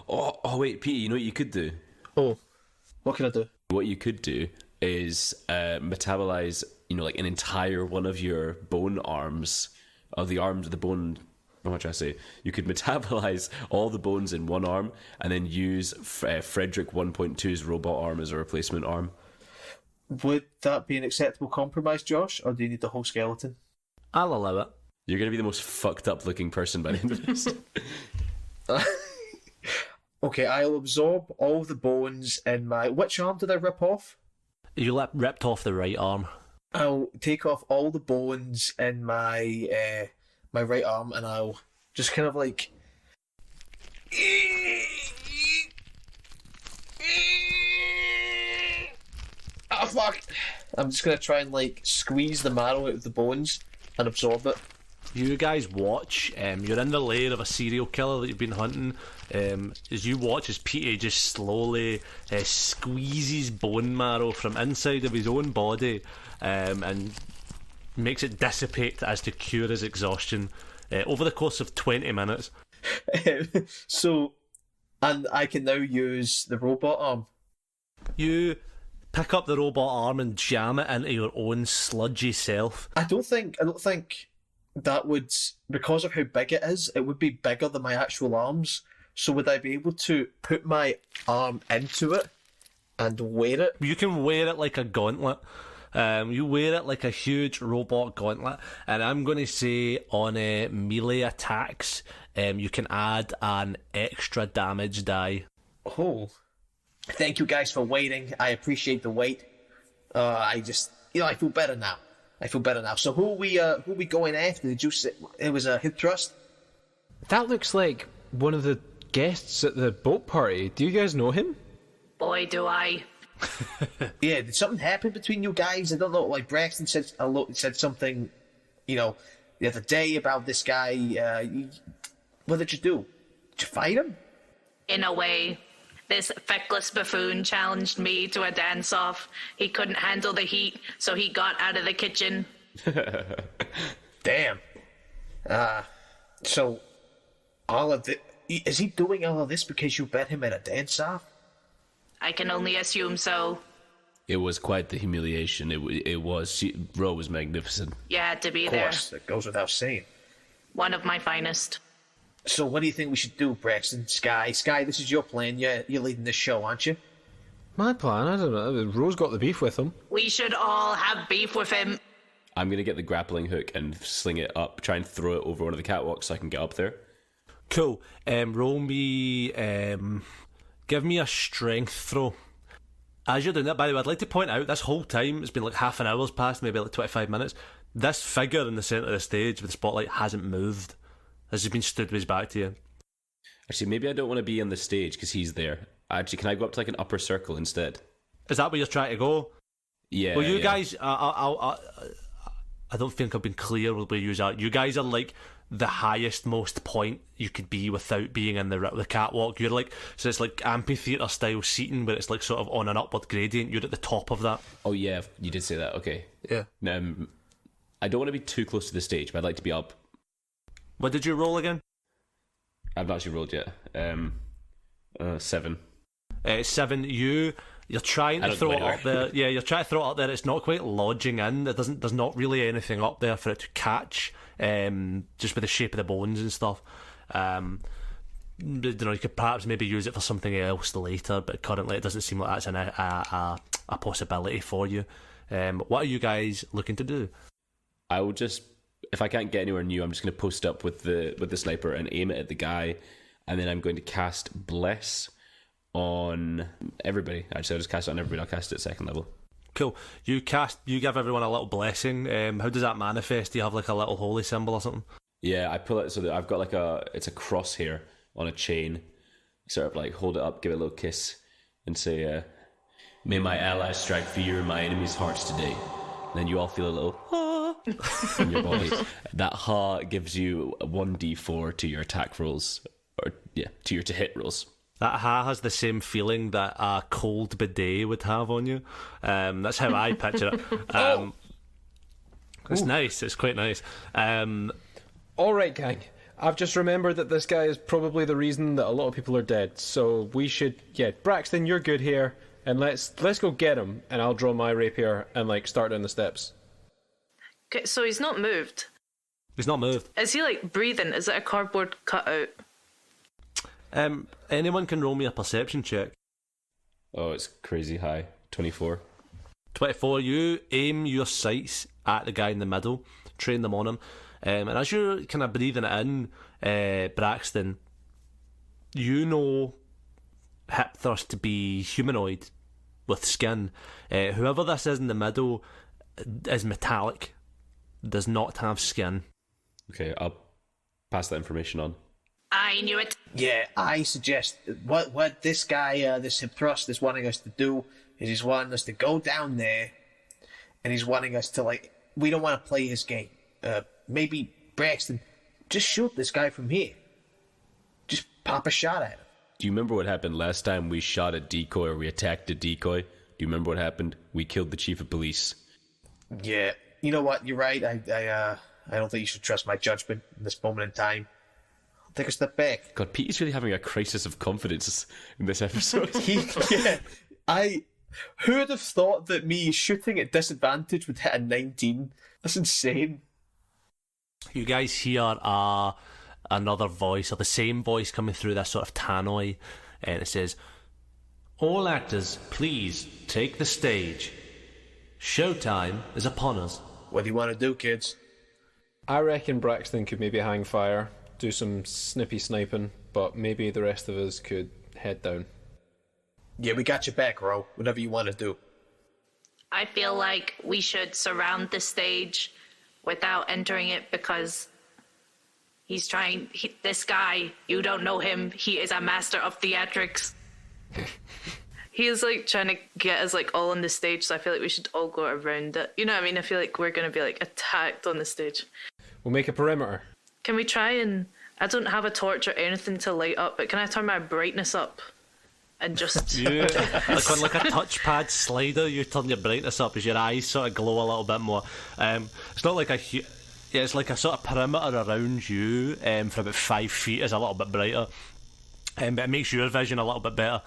Oh wait, Pete, you know what you could do? Oh, what can I do? What you could do is metabolize, like an entire one of your bone arms, of the arms of the bone. What am I trying to say? You could metabolize all the bones in one arm and then use Frederick 1.2's robot arm as a replacement arm. Would that be an acceptable compromise, Josh, or do you need the whole skeleton? I'll allow it. You're going to be the most fucked up looking person by the end of this. Okay, I'll absorb all the bones in my... Which arm did I rip off? You ripped off the right arm. I'll take off all the bones in my my right arm, and I'll just kind of like... Oh, fuck! I'm just going to try and like squeeze the marrow out of the bones and absorb it. You guys watch. You're in the lair of a serial killer that you've been hunting. As you watch, as Peter just slowly squeezes bone marrow from inside of his own body, and makes it dissipate as to cure his exhaustion over the course of 20 minutes. So, and I can now use the robot arm. You pick up the robot arm and jam it into your own sludgy self. I don't think that would, because of how big it is, it would be bigger than my actual arms. So would I be able to put my arm into it and wear it? You can wear it like a gauntlet. You wear it like a huge robot gauntlet, and I'm going to say on melee attacks, you can add an extra damage die. Oh, thank you guys for waiting. I appreciate the wait. I just, I feel better now. So who are we going after? Did you say it was a hip thrust? That looks like one of the guests at the boat party. Do you guys know him? Boy, do I. Yeah, did something happen between you guys? I don't know. Like Braxton said something, the other day about this guy. What did you do? Did you fight him? In a way. This feckless buffoon challenged me to a dance-off. He couldn't handle the heat, so he got out of the kitchen. Damn. So, all of is he doing all of this because you bet him at a dance-off? I can only assume so. It was quite the humiliation. It was. Ro was magnificent. You had to be Of there. course, that goes without saying. One of my finest. So what do you think we should do, Braxton? Sky, this is your plan. You're leading this show, aren't you? My plan? I don't know. Rose got the beef with him. We should all have beef with him. I'm going to get the grappling hook and sling it up, try and throw it over one of the catwalks so I can get up there. Cool. Roll me... give me a strength throw. As you're doing that, by the way, I'd like to point out, this whole time, it's been like half an hour's passed, maybe like 25 minutes. This figure in the centre of the stage with the spotlight hasn't moved. Has he been stood with his back to you? Actually, maybe I don't want to be on the stage because he's there. Actually, can I go up to like an upper circle instead? Is that where you're trying to go? Yeah. Well, you guys, I don't think I've been clear with where you are. You guys are like the highest most point you could be without being in the catwalk. You're like, so it's like amphitheatre style seating, but it's like sort of on an upward gradient. You're at the top of that. Oh yeah, you did say that. Okay. Yeah. I don't want to be too close to the stage, but I'd like to be up. What did you roll again? I've not actually rolled yet. 7. 7. You're trying to throw it up there. Yeah, you're trying to throw it up there. It's not quite lodging in. There's not really anything up there for it to catch. Just with the shape of the bones and stuff. You could perhaps maybe use it for something else later, but currently it doesn't seem like that's a possibility for you. What are you guys looking to do? I will just, if I can't get anywhere new, I'm just going to post up with the sniper and aim it at the guy, and then I'm going to cast Bless on everybody. Actually, I'll just cast it on everybody. I'll cast it at 2nd level. Cool. You give everyone a little blessing. How does that manifest? Do you have like a little holy symbol or something? Yeah, I pull it so that I've got like it's a cross here on a chain. Sort of like hold it up, give it a little kiss, and say, "May my allies strike fear in my enemies' hearts today." And then you all feel a little ha in your body. That ha gives you a 1d4 to your attack rolls, to your to hit rolls. That ha has the same feeling that a cold bidet would have on you. That's how I picture it. It's nice. It's quite nice. All right, gang. I've just remembered that this guy is probably the reason that a lot of people are dead. So we should, Braxton, you're good here, and let's go get him. And I'll draw my rapier and like start down the steps. Okay, so he's not moved. He's not moved. Is he like breathing? Is it a cardboard cutout? Anyone can roll me a perception check. Oh, it's crazy high. 24. 24. You aim your sights at the guy in the middle, train them on him, and as you're kind of breathing it in, Braxton, you know hip thrust to be humanoid with skin. Whoever this is in the middle is metallic, does not have skin. Okay, I'll pass that information on. I knew it. Yeah, I suggest what this guy, this hip thrust, is wanting us to do is he's wanting us to go down there, and he's wanting us to we don't want to play his game. Maybe Braxton, just shoot this guy from here. Just pop a shot at him. Do you remember what happened last time we shot a decoy or we attacked a decoy? Do you remember what happened? We killed the chief of police. Yeah, you know what? You're right. I don't think you should trust my judgment in this moment in time. I'll take a step back. God, Pete is really having a crisis of confidence in this episode. Who would have thought that me shooting at disadvantage would hit a 19? That's insane. You guys hear another voice, or the same voice coming through this sort of tannoy, and it says, "All actors, please take the stage. Showtime is upon us." What do you want to do, kids? I reckon Braxton could maybe hang fire, do some snippy sniping, but maybe the rest of us could head down. Yeah, we got your back, Ro. Whatever you want to do. I feel like we should surround the stage without entering it because this guy, you don't know him, he is a master of theatrics. He is like trying to get us like all on the stage, so I feel like we should all go around it. You know what I mean? I feel like we're going to be like attacked on the stage. We'll make a perimeter. Can we try and... I don't have a torch or anything to light up, but can I turn my brightness up? And just... You, like on like a touchpad slider, you turn your brightness up as your eyes sort of glow a little bit more. It's not like it's like a sort of perimeter around you for about 5 feet is a little bit brighter. But it makes your vision a little bit better.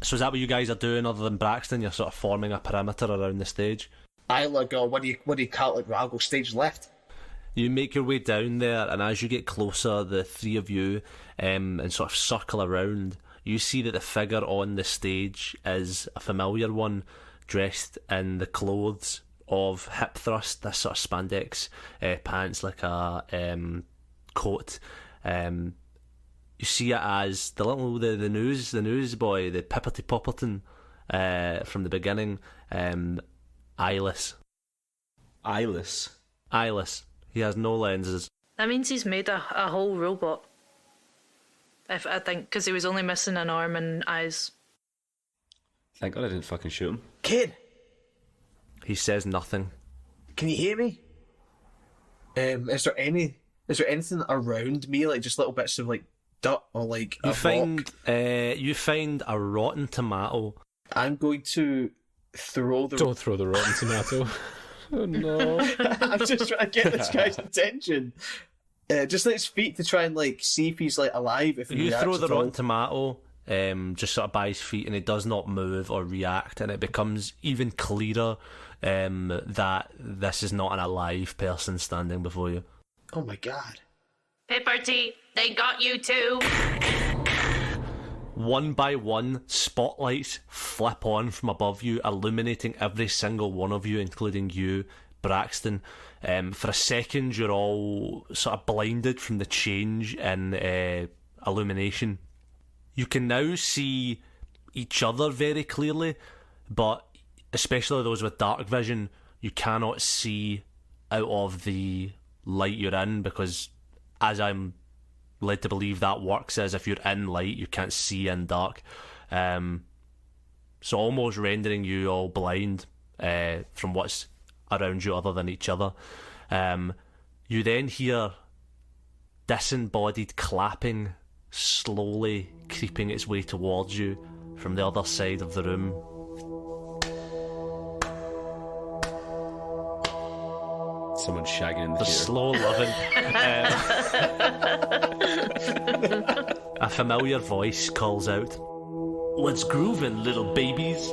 So is that what you guys are doing other than Braxton? You're sort of forming a perimeter around the stage? I'll go, what do you call it? I'll go stage left. You make your way down there, and as you get closer, the three of you and sort of circle around, you see that the figure on the stage is a familiar one, dressed in the clothes of hip thrust, this sort of spandex pants, like a coat. You see it as the newsboy, the Pipperty Popperton from the beginning, eyeless. Eyeless. He has no lenses. That means he's made a whole robot. I think, because he was only missing an arm and eyes. Thank God I didn't fucking shoot him. Kid, He says nothing. can you hear me? Is there anything around me, like just little bits of like dirt or like a rock? You find a rotten tomato. I'm going to throw the. Don't throw the rotten tomato. Oh no. I'm just trying to get this guy's attention. Just at his feet to try and like see if he's like alive. If he You throw reacts the at all. rotten tomato, just sort of by his feet, and he does not move or react, and it becomes even clearer that this is not an alive person standing before you. Oh my god. Pipperty, they got you too. One by one, spotlights flip on from above you, illuminating every single one of you, including you, Braxton. For a second, you're all sort of blinded from the change in illumination. You can now see each other very clearly, but especially those with dark vision, you cannot see out of the light you're in, because as I'm led to believe that works, as if you're in light, you can't see in dark. So almost rendering you all blind from what's around you other than each other. You then hear disembodied clapping slowly creeping its way towards you from the other side of the room. Someone shagging in the The theatre. slow loving. A familiar voice calls out, "What's grooving, little babies?"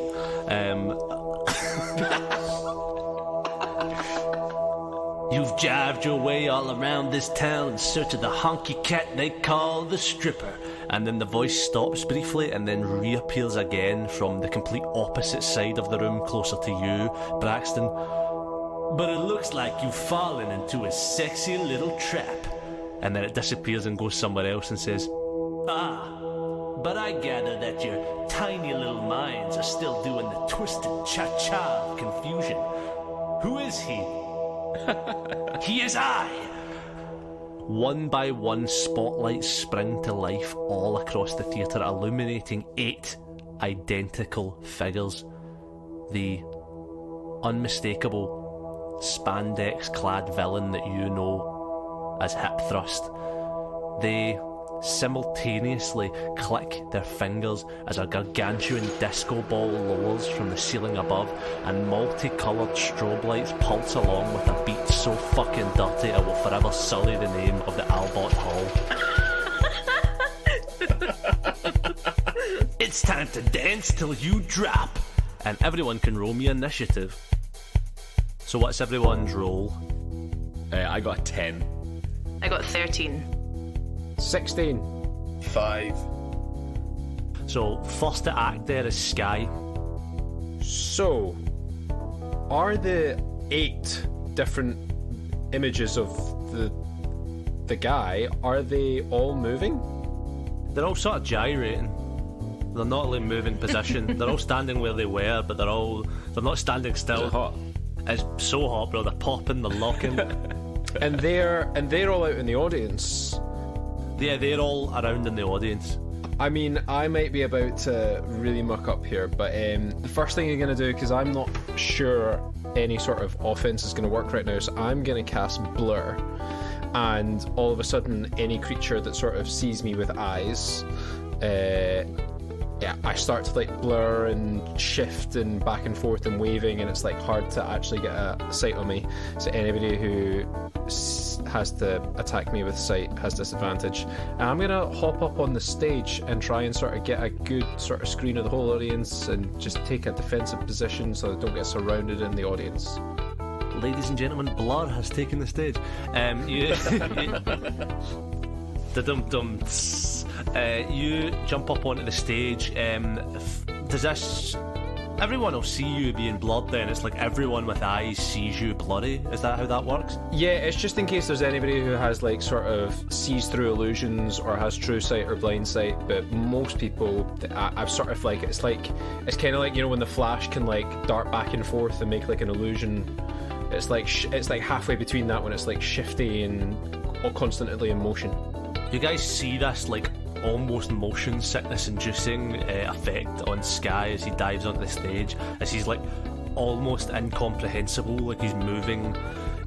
You've jived your way all around this town in search of the honky cat they call the stripper. And then the voice stops briefly and then reappears again from the complete opposite side of the room, closer to you, Braxton. "But it looks like you've fallen into a sexy little trap." And then it disappears and goes somewhere else and says, but I gather that your tiny little minds are still doing the twisted cha-cha of confusion. Who is he?" "He is I!" One by one, spotlights spring to life all across the theatre, illuminating 8 identical figures. The unmistakable spandex-clad villain that you know as Hip Thrust. They simultaneously click their fingers as a gargantuan disco ball lowers from the ceiling above, and multicoloured strobe lights pulse along with a beat so fucking dirty it will forever sully the name of the Albert Hall. It's time to dance till you drop, and everyone can roll me initiative. So what's everyone's roll? I got a 10. I got 13. 16. 5. So first to act there is Sky. So, are the 8 different images of the guy, are they all moving? They're all sort of gyrating. They're not like moving position. They're all standing where they were, but they're not standing still. Is it hot? It's so hot, bro. They're popping, they're locking. And they're all out in the audience. Yeah, they're all around in the audience. I mean, I might be about to really muck up here, but the first thing you're going to do, because I'm not sure any sort of offense is going to work right now, so I'm going to cast Blur, and all of a sudden, any creature that sort of sees me with eyes, I start to like blur and shift and back and forth and waving, and it's like hard to actually get a sight on me. So anybody who has to attack me with sight has disadvantage. And I'm gonna hop up on the stage and try and sort of get a good sort of screen of the whole audience and just take a defensive position so I don't get surrounded in the audience. Ladies and gentlemen, Blur has taken the stage. You jump up onto the stage. Does this... Everyone will see you being blurred then. It's like everyone with eyes sees you blurry. Is that how that works? Yeah, it's just in case there's anybody who has like sort of sees through illusions or has true sight or blind sight, but most people, I've sort of like, it's kind of like, you know, when the Flash can like dart back and forth and make like an illusion. It's like halfway between that when it's like shifty and constantly in motion. You guys see this like almost motion sickness inducing effect on Sky as he dives onto the stage, as he's like almost incomprehensible, like he's moving.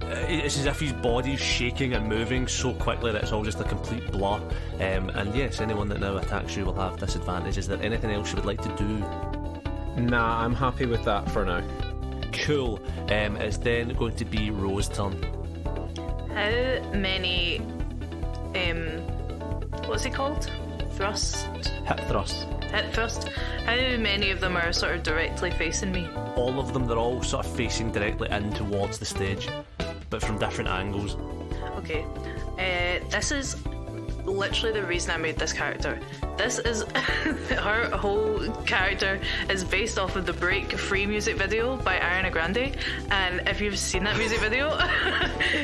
It's as if his body's shaking and moving so quickly that it's all just a complete blur. And yes, anyone that now attacks you will have disadvantage. Is there anything else you would like to do? Nah, I'm happy with that for now. Cool. It's then going to be Rose's turn. How many what's it called? Thrust? Hip thrust. Hip thrust. How many of them are sort of directly facing me? All of them, they're all sort of facing directly in towards the stage, but from different angles. Okay. This is literally the reason I made this character. This is her whole character is based off of the Break Free music video by Ariana Grande, and if you've seen that music video,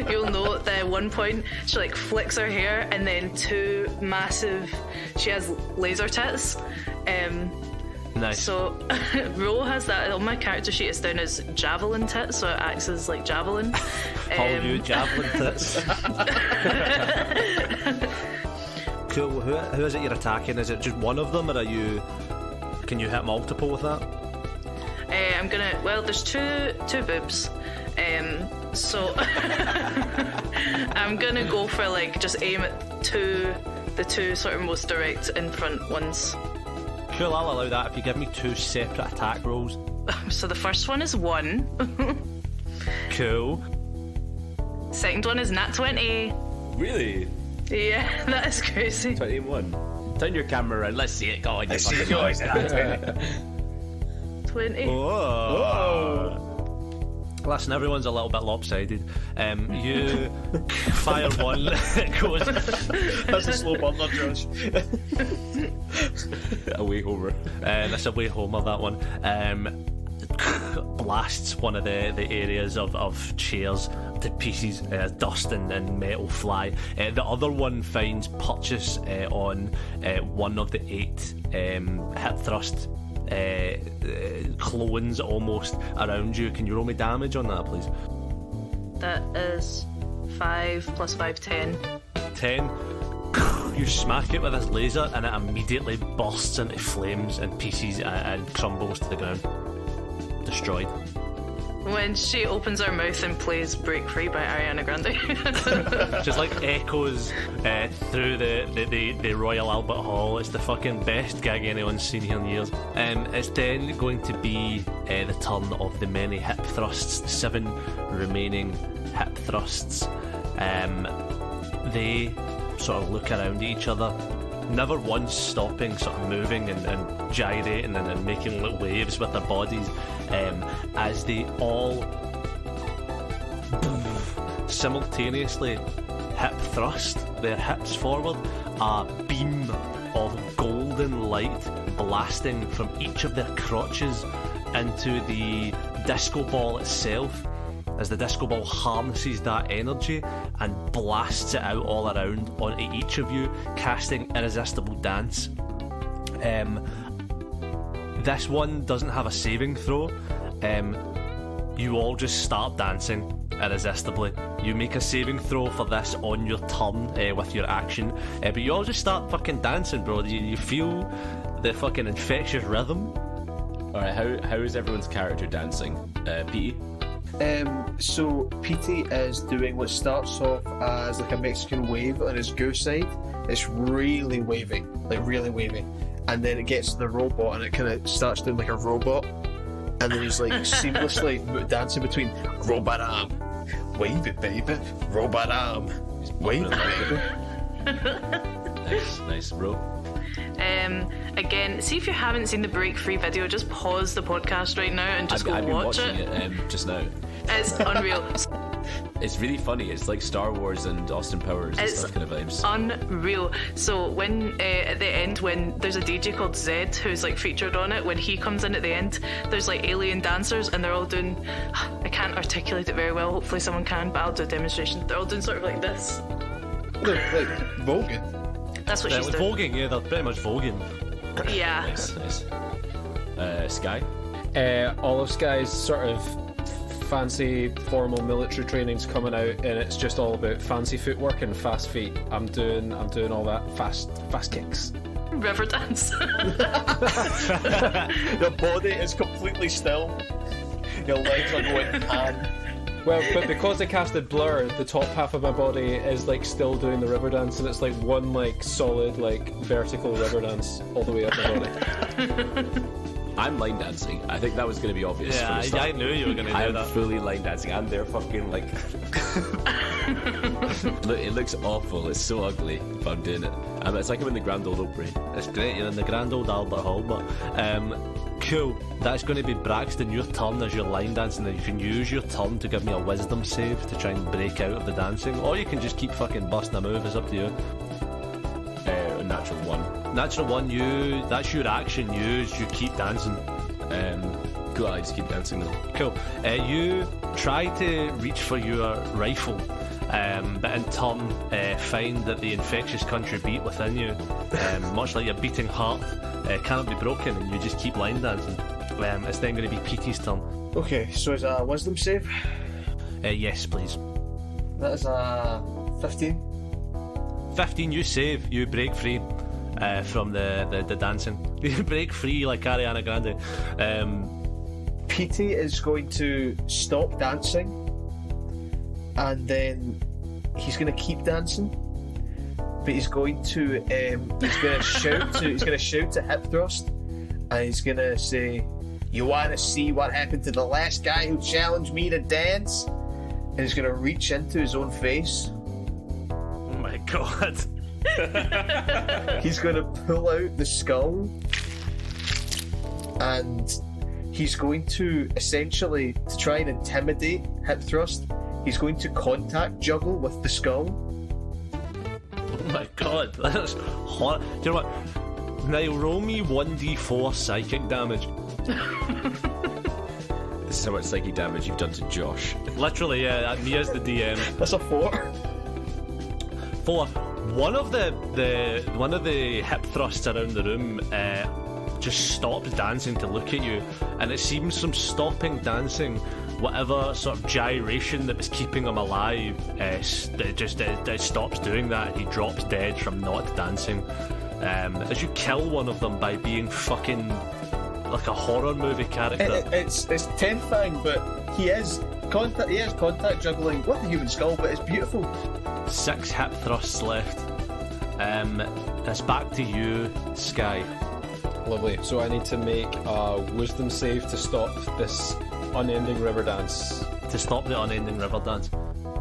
you'll know that at one point she like flicks her hair and then she has laser tits. Nice. So Ro has that on my character sheet. It's down as javelin tits, so it acts as like javelin. Hollywood javelin tits. Cool. Who is it you're attacking? Is it just one of them, or can you hit multiple with that? There's two boobs. So I'm gonna go for like just aim at the two sort of most direct in front ones. Cool, I'll allow that if you give me 2 separate attack rolls. So the first one is 1. Cool. Second one is nat 20. Really? Yeah, that is crazy. 21. Turn your camera around. Let's see it. Go on, you fucking 20. Whoa. Listen, everyone's a little bit lopsided. You fire one, it goes. That's a slow burner, Josh. away homer. That's a way homer, that one. Blasts one of the areas of chairs to pieces, dust and metal fly. The other one finds purchase on one of the 8 hip thrust clones almost around you. Can you roll me damage on that, please? That is 5 plus 5, 10. 10. You smack it with this laser and it immediately bursts into flames and pieces and crumbles to the ground. Destroyed. When she opens her mouth and plays Break Free by Ariana Grande. Just like echoes through the Royal Albert Hall. It's the fucking best gig anyone's seen here in years. It's then going to be the turn of the many hip thrusts, the 7 remaining hip thrusts. They sort of look around at each other, never once stopping, sort of moving and gyrating and making little waves with their bodies, as they all simultaneously hip thrust their hips forward. A beam of golden light blasting from each of their crotches into the disco ball itself, as the disco ball harnesses that energy and blasts it out all around onto each of you, casting Irresistible Dance. This one doesn't have a saving throw. You all just start dancing irresistibly. You make a saving throw for this on your turn with your action, but you all just start fucking dancing, bro. You feel the fucking infectious rhythm. Alright, how is everyone's character dancing? Petey? So Petey is doing what starts off as like a Mexican wave on his go side. It's really wavy, like really wavy, and then it gets to the robot and it kind of starts doing like a robot, and then he's like seamlessly dancing between robot arm, wave it baby, robot arm, wave it baby. Nice, bro. Again, see if you haven't seen the Break Free video, just pause the podcast right now and just I've go been watch watching it. Just now. It's unreal. It's really funny. It's like Star Wars and Austin Powers and stuff kind of vibes. Unreal. So when at the end, when there's a DJ called Zed who's like featured on it, when he comes in at the end, there's like alien dancers and they're all doing, I can't articulate it very well, hopefully someone can, but I'll do a demonstration. They're all doing sort of like this. Like voguing. That's what she's doing. Voguing, yeah, they're pretty much voguing. Yeah. Nice. Sky? All of Sky's sort of fancy formal military training's coming out, and it's just all about fancy footwork and fast feet. I'm doing all that fast kicks. River dance. Your body is completely still. Your legs are going pan. Well, but because I casted Blur, the top half of my body is like still doing the river dance, and it's like one like solid like vertical river dance all the way up my body. I'm line dancing. I think that was going to be obvious. Yeah, from the start. I knew you were going to do I'm that. fully line dancing. I'm there fucking like... Look, it looks awful. It's so ugly, but I'm doing it. It's like I'm in the Grand Ole Opry. It's great, you're in the Grand Old Albert Hall, but cool. That's going to be Braxton, your turn as your line dancing, and you can use your turn to give me a wisdom save to try and break out of the dancing, or you can just keep fucking busting a move. It's up to you. natural 1. Natural 1, that's your action. You keep dancing. Cool, I just keep dancing then. Cool. You try to reach for your rifle, but in turn find that the infectious country beat within you, much like your beating heart, cannot be broken, and you just keep line dancing. It's then going to be Petey's turn. Okay, so is a wisdom save? Yes, please. That is a 15. 15, you save, you break free from the dancing. You break free like Ariana Grande. Petey is going to stop dancing, and then he's going to keep dancing, but he's going to shout to Hip Thrust, and he's going to say, "You want to see what happened to the last guy who challenged me to dance?" And he's going to reach into his own face. Oh my god. He's going to pull out the skull, and he's going to essentially, to try and intimidate Hip Thrust, he's going to contact juggle with the skull. Oh my god, that's hot. Do you know what? Now roll me 1d4 psychic damage. This is how much psychic damage you've done to Josh. Literally, yeah, me as the DM. That's a 4. 4. One of the hip thrusts around the room just stops dancing to look at you, and it seems from stopping dancing, whatever sort of gyration that was keeping him alive, it stops doing that. He drops dead from not dancing. As you kill one of them by being fucking like a horror movie character. It's terrifying, but he is contact juggling with the human skull, but it's beautiful. 6 hip thrusts left. It's back to you, Sky. Lovely. So I need to make a wisdom save to stop this unending river dance. To stop the unending river dance.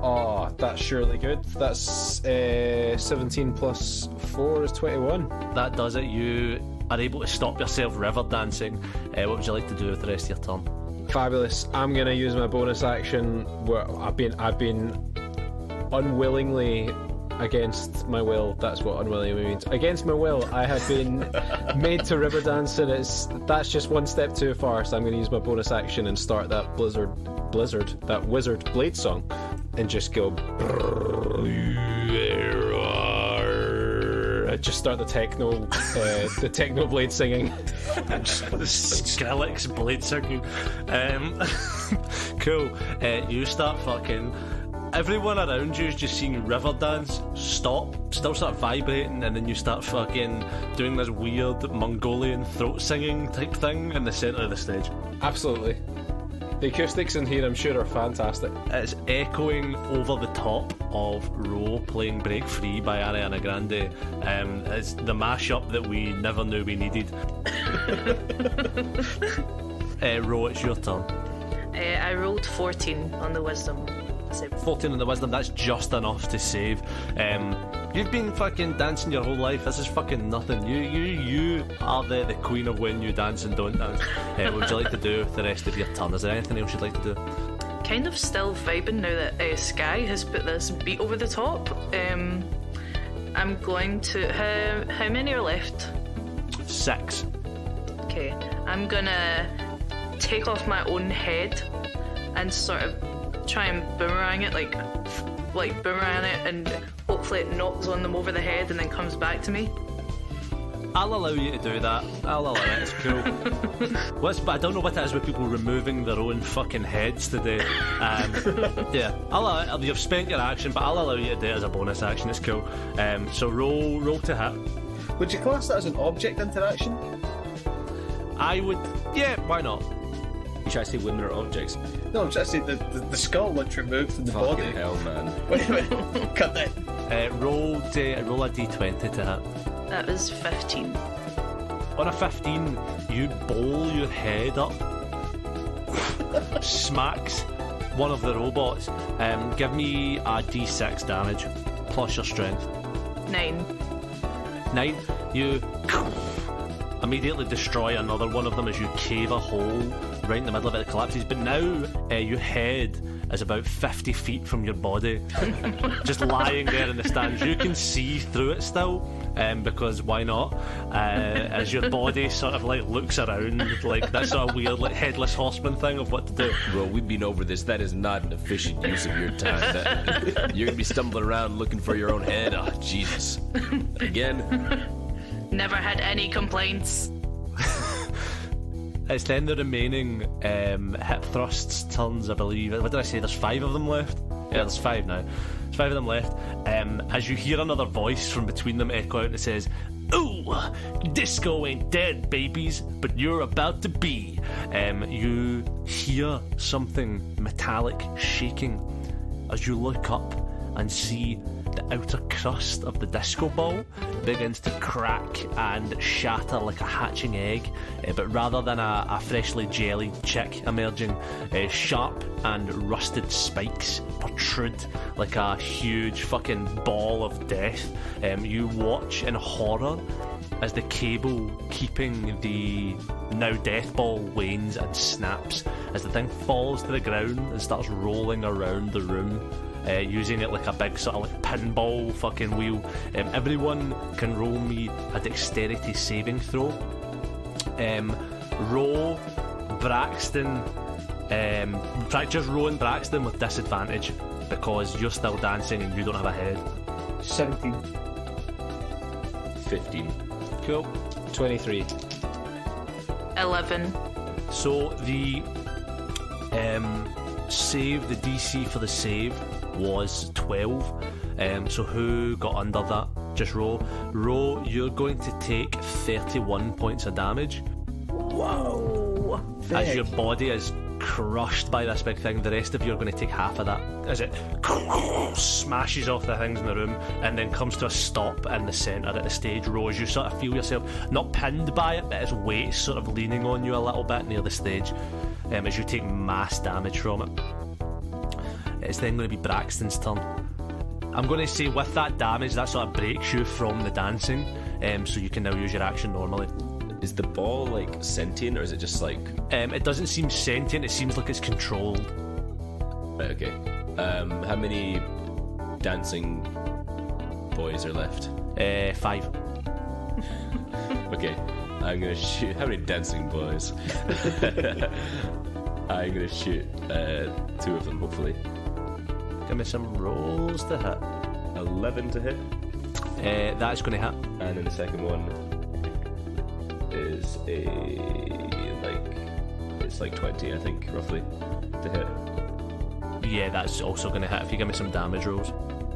Oh, that's surely good. That's 17 plus 4 is 21. That does it. You are able to stop yourself river dancing. What would you like to do with the rest of your turn? Fabulous. I'm going to use my bonus action where I've been unwillingly, against my will, that's what unwillingly means. Against my will, I have been made to river dance, and that's just one step too far, so I'm going to use my bonus action and start that that wizard blade song, and just go. I just start the techno blade singing. Skrillex blade singing. Cool. You start fucking. Everyone around you is just seeing river dance stop, still start vibrating, and then you start fucking doing this weird Mongolian throat singing type thing in the centre of the stage. Absolutely. The acoustics in here, I'm sure, are fantastic. It's echoing over the top of Ro playing Break Free by Ariana Grande. It's the mashup that we never knew we needed. Ro, it's your turn. I rolled 14 on the wisdom. 14 on the wisdom, that's just enough to save. You've been fucking dancing your whole life. This is fucking nothing. You are the queen of when you dance and don't dance. What would you like to do with the rest of your turn? Is there anything else you'd like to do? Kind of still vibing now that Sky has put this beat over the top. I'm going to... How many are left? 6. Okay, I'm gonna take off my own head and sort of try and boomerang it, like boomerang it, and hopefully it knocks on them over the head and then comes back to me. I'll allow you to do that. I'll allow it. It's cool. But I don't know what it is with people removing their own fucking heads today. Yeah, I'll allow it. You've spent your action, but I'll allow you to do it as a bonus action. It's cool. So roll to hit. Would you class that as an object interaction? I would. Yeah, why not? You try to say when there are objects. No, I'm just saying the skull once removed from the body. Fucking hell, man. Wait a minute. Cut that. Roll a d20 to hit. That was 15. On a 15, you bowl your head up, smacks one of the robots. Give me a d6 damage plus your strength. 9. 9. You immediately destroy another one of them as you cave a hole right in the middle of it. It collapses. But now your head is about 50 feet from your body, just lying there in the stands. You can see through it still, because why not? As your body sort of like looks around, like that sort of weird like headless horseman thing of what to do. Bro, we've been over this. That is not an efficient use of your time. You're gonna be stumbling around looking for your own head. Oh, Jesus. Again. Never had any complaints. It's then the remaining hip thrusts turns, I believe. What did I say? There's 5 of them left? Yeah, there's 5 now. There's 5 of them left. As you hear another voice from between them echo out and it says, "Ooh, disco ain't dead, babies, but you're about to be." You hear something metallic shaking as you look up and see the outer crust of the disco ball begins to crack and shatter like a hatching egg, but rather than a freshly jellied chick emerging, sharp and rusted spikes protrude like a huge fucking ball of death. You watch in horror as the cable keeping the now death ball wanes and snaps as the thing falls to the ground and starts rolling around the room, using it like a big sort of like pinball fucking wheel. Everyone can roll me a dexterity saving throw. Roll Braxton. Just roll and Braxton with disadvantage because you're still dancing and you don't have a head. 17. 15. Cool. 23. 11. So the save, the DC for the save was 12. So who got under that? Just roll. Roll, you're going to take 31 points of damage. Whoa! As your body is crushed by this big thing. The rest of you are going to take half of that as it smashes off the things in the room and then comes to a stop in the centre at the stage. Rose, you sort of feel yourself not pinned by it, but its weight sort of leaning on you a little bit near the stage, as you take mass damage from it. It's then going to be Braxton's turn. I'm going to say with that damage that sort of breaks you from the dancing, so you can now use your action normally. Is the ball like sentient or is it just like... It doesn't seem sentient, it seems like it's controlled. Right, okay. How many dancing boys are left? 5. Okay, I'm gonna shoot... How many dancing boys? I'm gonna shoot 2 of them, hopefully. Give me some rolls to hit. 11 to hit. That's going to hit. And then the second one is it's like 20, I think, roughly, to hit. Yeah, that's also going to hit if you give me some damage rolls.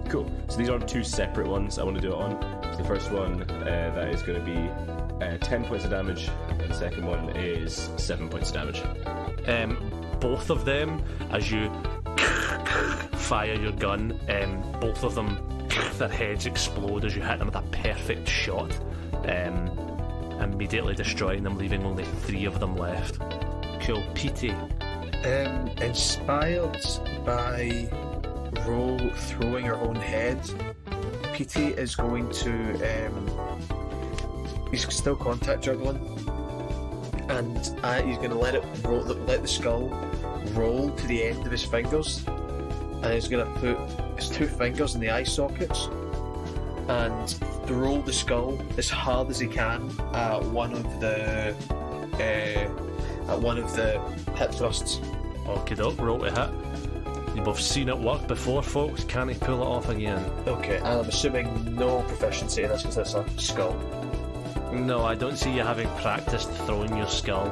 Cool. So these are 2 separate ones I want to do it on. So the first one, that is going to be 10 points of damage, and the second one is 7 points of damage. Both of them, as you fire your gun, both of them, their heads explode as you hit them with a perfect shot, immediately destroying them, leaving only 3 of them left. Cool. PT. Inspired by Ro throwing her own head, PT is going to he's still contact juggling, and he's going to let the skull roll to the end of his fingers, and he's going to put his 2 fingers in the eye sockets and roll the skull as hard as he can at one of the hip thrusts. Okie doke, roll to hit. You've both seen it work before, folks. Can he pull it off again? Okay, and I'm assuming no proficiency in this because it's a skull. No, I don't see you having practiced throwing your skull.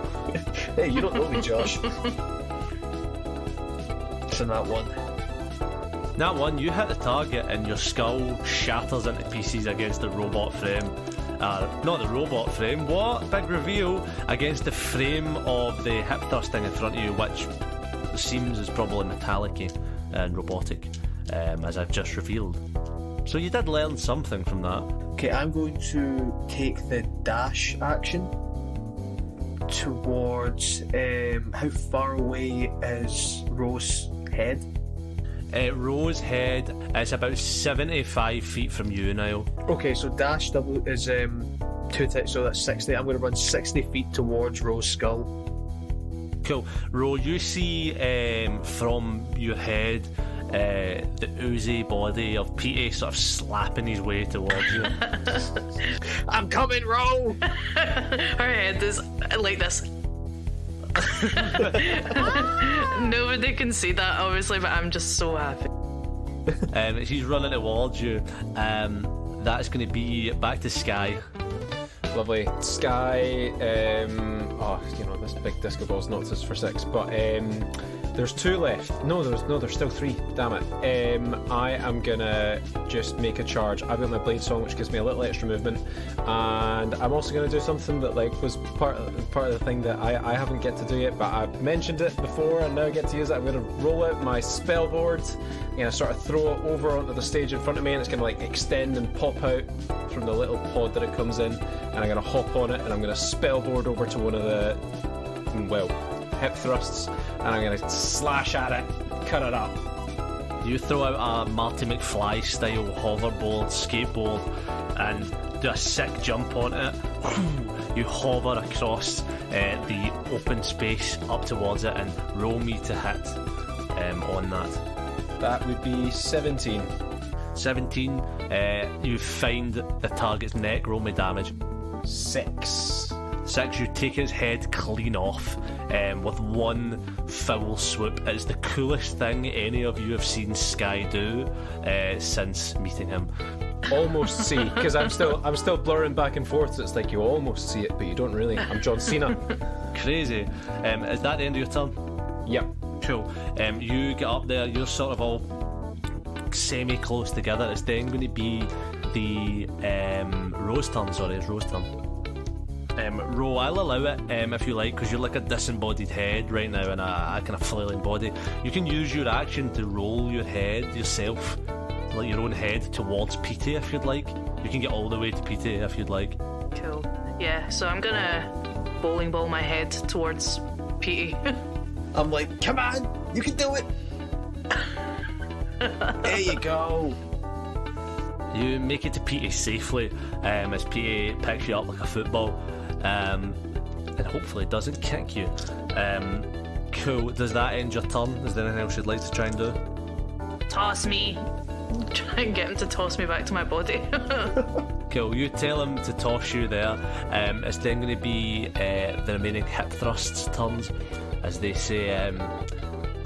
Hey, you don't know me, Josh. So that one. That one, you hit the target and your skull shatters into pieces against the robot frame. Not the robot frame, what? Big reveal! Against the frame of the hip thrusting in front of you, which seems is probably metallic-y and robotic, as I've just revealed. So you did learn something from that. Okay, I'm going to take the dash action towards... how far away is Rose's head? Rose's head is about 75 feet from you now. Okay, so dash double is 2 times, so that's 60. I'm going to run 60 feet towards Rose's skull. Cool. Ro, you see from your head the oozy body of Petey sort of slapping his way towards you. I'm coming, Ro! Her head is like this. Nobody can see that, obviously, but I'm just so happy. She's running towards you. That's going to be back to Sky. Lovely. Sky, this big disco ball's knocked us for 6, but there's 2 left. No, there's still 3. Damn it. I am gonna just make a charge. I've got my blade song, which gives me a little extra movement, and I'm also gonna do something that was part of the thing that I haven't get to do yet, but I've mentioned it before and now I get to use it. I'm gonna roll out my spell board, sort of throw it over onto the stage in front of me, and it's gonna extend and pop out from the little pod that it comes in, and I'm gonna hop on it and I'm gonna spellboard over to one of the hip thrusts, and I'm gonna slash at it, cut it up. You throw out a Marty McFly style hoverboard, skateboard, and do a sick jump on it. You hover across the open space up towards it and roll me to hit on that. That would be 17. 17. You find the target's neck. Roll me damage. 6. 6. You take his head clean off with one foul swoop. It's the coolest thing any of you have seen Sky do since meeting him. Almost see, because I'm still blurring back and forth, so it's like you almost see it but you don't really. I'm John Cena. Crazy. Is that the end of your turn? Yep. Cool. You get up there, you're sort of all semi-close together. It's then going to be the Rose turn. Sorry, it's Rose turn. Ro, I'll allow it if you like, because you're like a disembodied head right now and a kind of flailing body. You can use your action to roll your head yourself, like your own head towards Petey if you'd like. You can get all the way to Petey if you'd like. Cool. Yeah, so I'm gonna bowling ball my head towards Petey. I'm like, come on, you can do it. There you go. You make it to Petey safely as Petey picks you up like a football and hopefully doesn't kick you. Cool. Does that end your turn? Is there anything else you'd like to try and do? Toss me. Try and get him to toss me back to my body. Cool. You tell him to toss you there. It's then going to be the remaining hip thrusts turns as they say,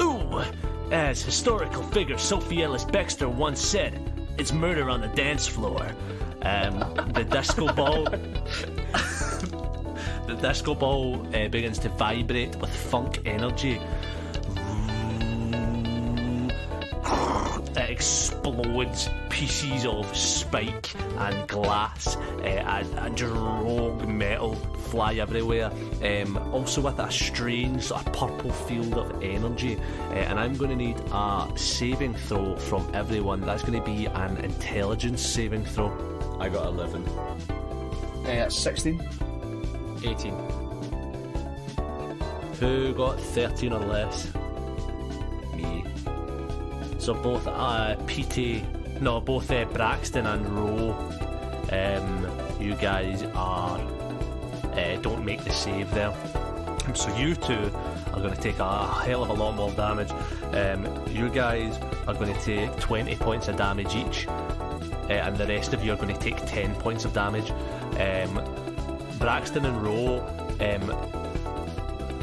ooh, as historical figure Sophie Ellis Bextor once said, it's murder on the dance floor. The disco ball begins to vibrate with funk energy. It explodes. Pieces of spike and glass and rogue metal fly everywhere. Also with a strange sort of purple field of energy. And I'm going to need a saving throw from everyone. That's going to be an intelligence saving throw. I got 11. 16. 18. Who got 13 or less? Me. So both Braxton and Ro, you guys are don't make the save there. So you two are going to take a hell of a lot more damage. You guys are going to take 20 points of damage each, and the rest of you are going to take 10 points of damage. Braxton and Ro,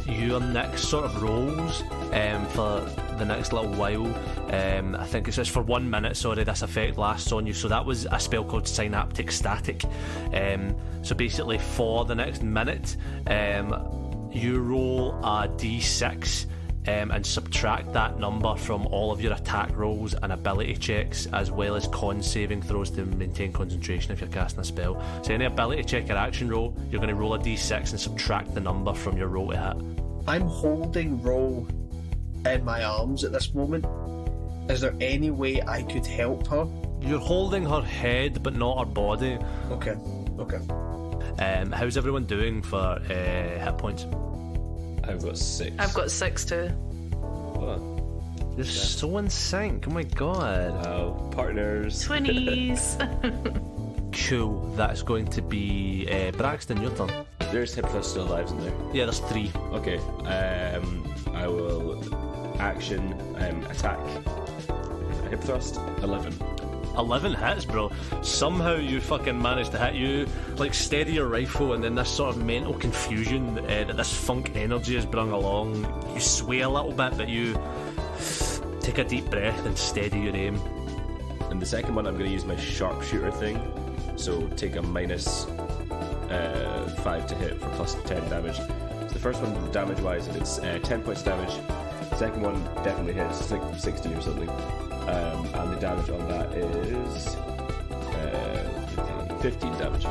your next sort of rolls for the next little while. I think it's just for 1 minute, sorry, this effect lasts on you. So that was a spell called Synaptic Static. So basically for the next minute, you roll a d6 and subtract that number from all of your attack rolls and ability checks, as well as con saving throws to maintain concentration if you're casting a spell. So any ability check or action roll, you're going to roll a d6 and subtract the number from your roll to hit. I'm holding Ro in my arms at this moment. Is there any way I could help her? You're holding her head but not her body. Okay. How's everyone doing for hit points? I've got 6. I've got 6 too. What? You're so in sync, oh my god. Wow, partners. 20s. Cool, that's going to be Braxton, your turn. There's hip thrust still alive, isn't there? Yeah, there's 3. Okay. I will action attack. Hip thrust 11. 11 hits, bro. Somehow you fucking managed to hit. You like steady your rifle, and then this sort of mental confusion that this funk energy has brought along. You sway a little bit, but you take a deep breath and steady your aim. And the second one, I'm going to use my sharpshooter thing. So take a minus 5 to hit for plus 10 damage. So the first one, damage-wise, it's 10 points damage. The second one definitely hits. It's like 60 or something. And the damage on that is 15 damage.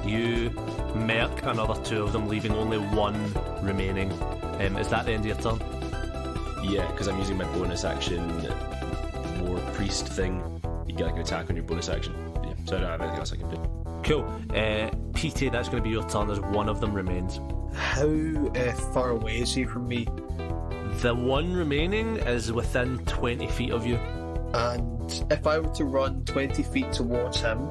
You merc another 2 of them, leaving only 1 remaining. Is that the end of your turn? Yeah, because I'm using my bonus action War Priest thing. You get like an attack on your bonus action. Yeah, so I don't have anything else I can do. Cool. PT, that's going to be your turn as 1 of them remains. How far away is he from me? The 1 remaining is within 20 feet of you. And if I were to run 20 feet towards him,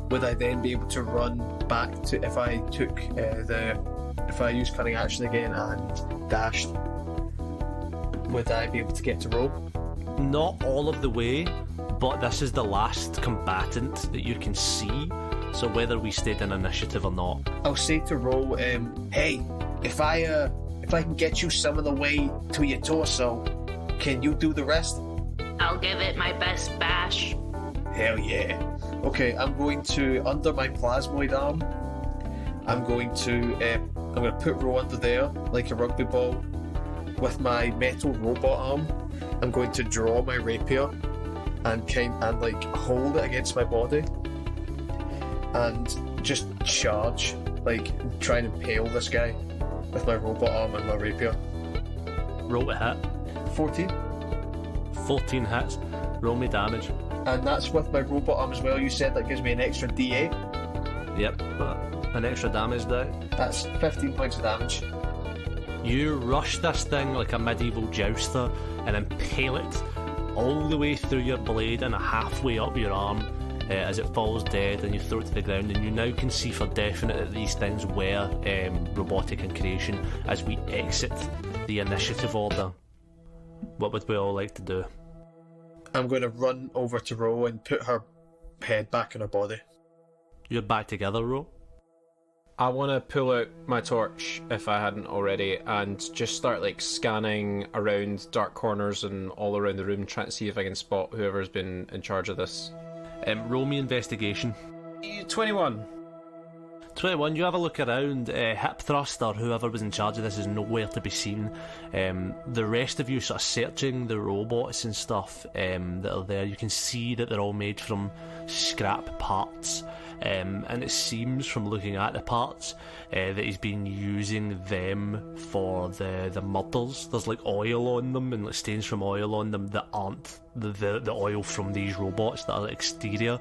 would I then be able to run back to, if I took if I used cunning action again and dashed, would I be able to get to Ro? Not all of the way, but this is the last combatant that you can see, so whether we stayed in initiative or not. I'll say to Ro, hey, if I can get you some of the way to your torso, can you do the rest? I'll give it my best bash. Hell yeah. Okay, I'm going to, under my plasmoid arm, I'm going to put Ro under there like a rugby ball. With my metal robot arm, I'm going to draw my rapier and hold it against my body and just charge, like try and impale this guy with my robot arm and my rapier. Roll to hit. 14. 14 hits. Roll me damage. And that's with my robot arm as well. You said that gives me an extra D8. Yep, an extra damage die. That's 15 points of damage. You rush this thing like a medieval jouster and impale it all the way through your blade and halfway up your arm as it falls dead, and you throw it to the ground. And you now can see for definite that these things were robotic in creation. As we exit the initiative order, what would we all like to do? I'm going to run over to Ro and put her head back in her body. You're back together, Ro? I want to pull out my torch, if I hadn't already, and just start like scanning around dark corners and all around the room, trying to see if I can spot whoever's been in charge of this. Roll me investigation. 21. 21, you have a look around. Hip Thrust or whoever was in charge of this is nowhere to be seen. The rest of you sort of searching the robots and stuff that are there. You can see that they're all made from scrap parts. And it seems from looking at the parts that he's been using them for the murders. There's like oil on them and like stains from oil on them that aren't the oil from these robots that are exterior.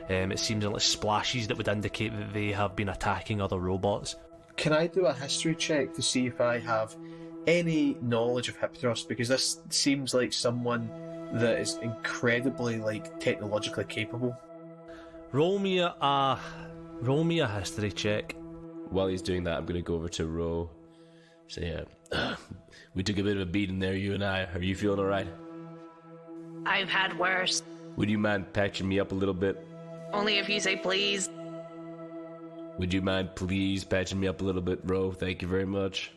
It seems like splashes that would indicate that they have been attacking other robots. Can I do a history check to see if I have any knowledge of Hip Thrust? Because this seems like someone that is incredibly like technologically capable. Roll me a history check. While he's doing that, I'm going to go over to Ro. Say, we took a bit of a beating there, you and I. Are you feeling alright? I've had worse. Would you mind patching me up a little bit? Only if you say please. Would you mind please patching me up a little bit, Ro? Thank you very much.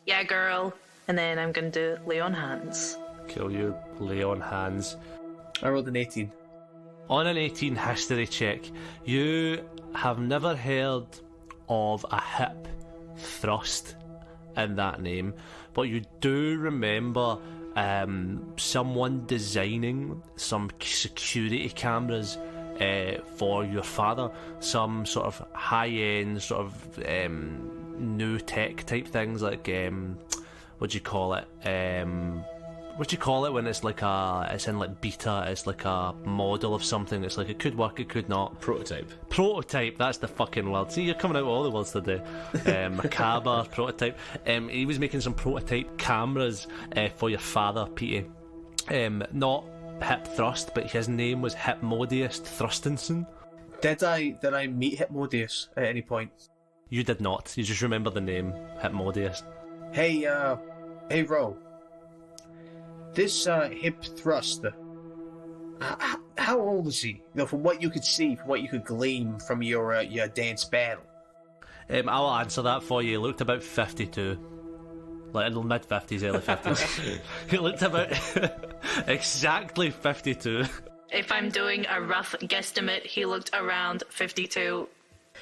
Yeah, girl. And then I'm going to do lay on hands. Kill you, lay on hands. I rolled an 18. On an 18 history check, you have never heard of a hip thrust in that name, but you do remember someone designing some security cameras for your father, some sort of high-end, sort of new tech type things like what do you call it? What do you call it when it's like it's in like beta, it's like a model of something, it's like it could work, it could not. Prototype, that's the fucking word. See, you're coming out with all the words today. Macabre, prototype. He was making some prototype cameras for your father, Petey. Not Hip Thrust, but his name was Hipmodius Thrustenson. Did I meet Hypmodius at any point? You did not. You just remember the name, Hypmodius. Hey, Ro. This, hip thruster. How old is he? You know, from what you could see, from what you could glean from your dance battle. I'll answer that for you. He looked about 52. Like in the mid-50s, early 50s. He looked about exactly 52. If I'm doing a rough guesstimate, he looked around 52.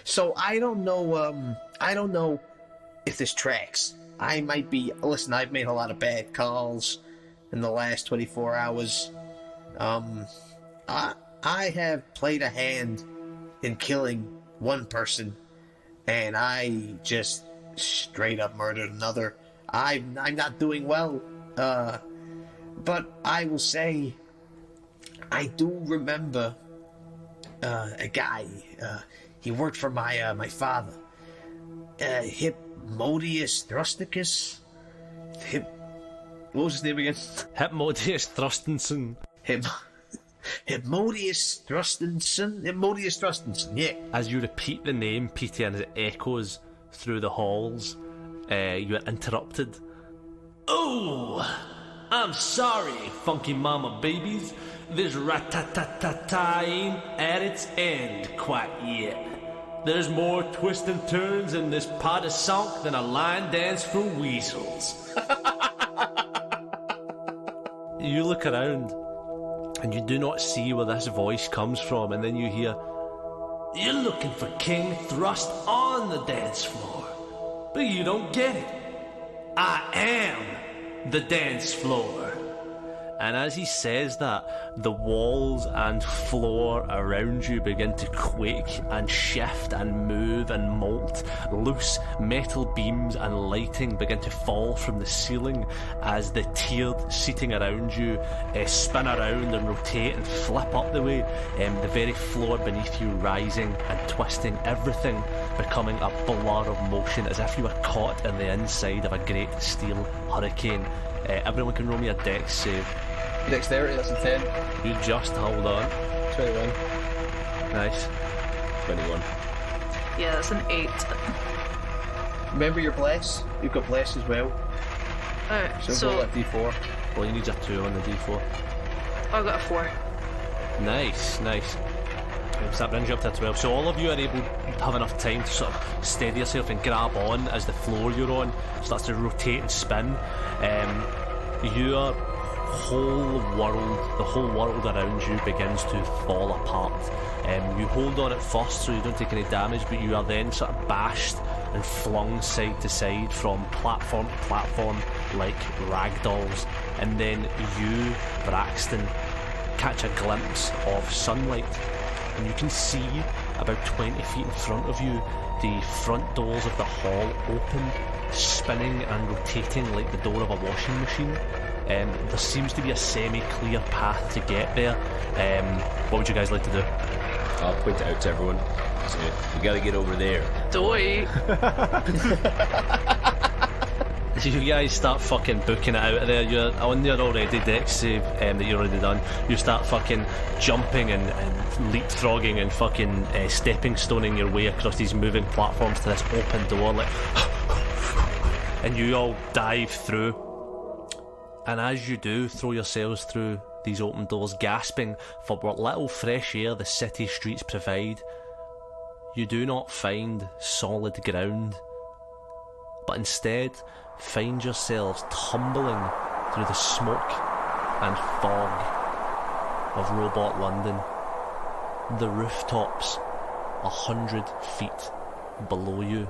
So I don't know if this tracks. I might be... Listen, I've made a lot of bad calls in the last 24 hours. I have played a hand in killing one person, and I just straight up murdered another. I'm not doing well, but I will say I do remember a guy. He worked for my father. Hypmodius Thrusticus. What was his name again? Hypmodius Thrustenson. Hypmodius Thrustenson, yeah. As you repeat the name, Petey, and it echoes through the halls, you are interrupted. Oh, I'm sorry, funky mama babies. This rat-tat-tat-tat ain't at its end quite yet. There's more twists and turns in this pot of sunk than a line dance for weasels. You look around, and you do not see where this voice comes from, and then you hear, "You're looking for King Thrust on the dance floor, but you don't get it. I am the dance floor." And as he says that, the walls and floor around you begin to quake and shift and move and molt. Loose metal beams and lighting begin to fall from the ceiling as the tiered seating around you spin around and rotate and flip up the way. The very floor beneath you rising and twisting, everything becoming a blur of motion as if you were caught in the inside of a great steel hurricane. Everyone can roll me a dex save. Dexterity, that's a 10. You just hold on. 21. Nice. 21. Yeah, that's an 8. Remember your bless? You've got bless as well. Alright, So roll that d4. Well, you need your 2 on the d4. I got a 4. Nice. So that brings you up to 12. So all of you are able to have enough time to sort of steady yourself and grab on as the floor you're on starts to rotate and spin. Your the whole world around you begins to fall apart. You hold on at first so you don't take any damage, but you are then sort of bashed and flung side to side from platform to platform like ragdolls. And then you, Braxton, catch a glimpse of sunlight, and you can see about 20 feet in front of you the front doors of the hall open, spinning and rotating like the door of a washing machine. There seems to be a semi-clear path to get there. What would you guys like to do? I'll point it out to everyone. So, we gotta get over there. Doy. So you guys start fucking booking it out of there. You're on your already dex save that you've already done. You start fucking jumping and leapfrogging and fucking stepping stoning your way across these moving platforms to this open door, like, and you all dive through. And as you do, throw yourselves through these open doors, gasping for what little fresh air the city streets provide, you do not find solid ground, but instead find yourselves tumbling through the smoke and fog of Robot London. The rooftops 100 feet below you.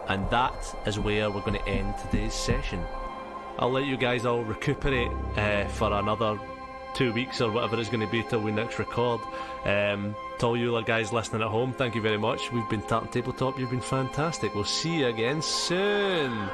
And that is where we're going to end today's session. I'll let you guys all recuperate for another 2 weeks or whatever it's going to be till we next record. To all you guys listening at home, thank you very much. We've been Tartan Tabletop. You've been fantastic. We'll see you again soon.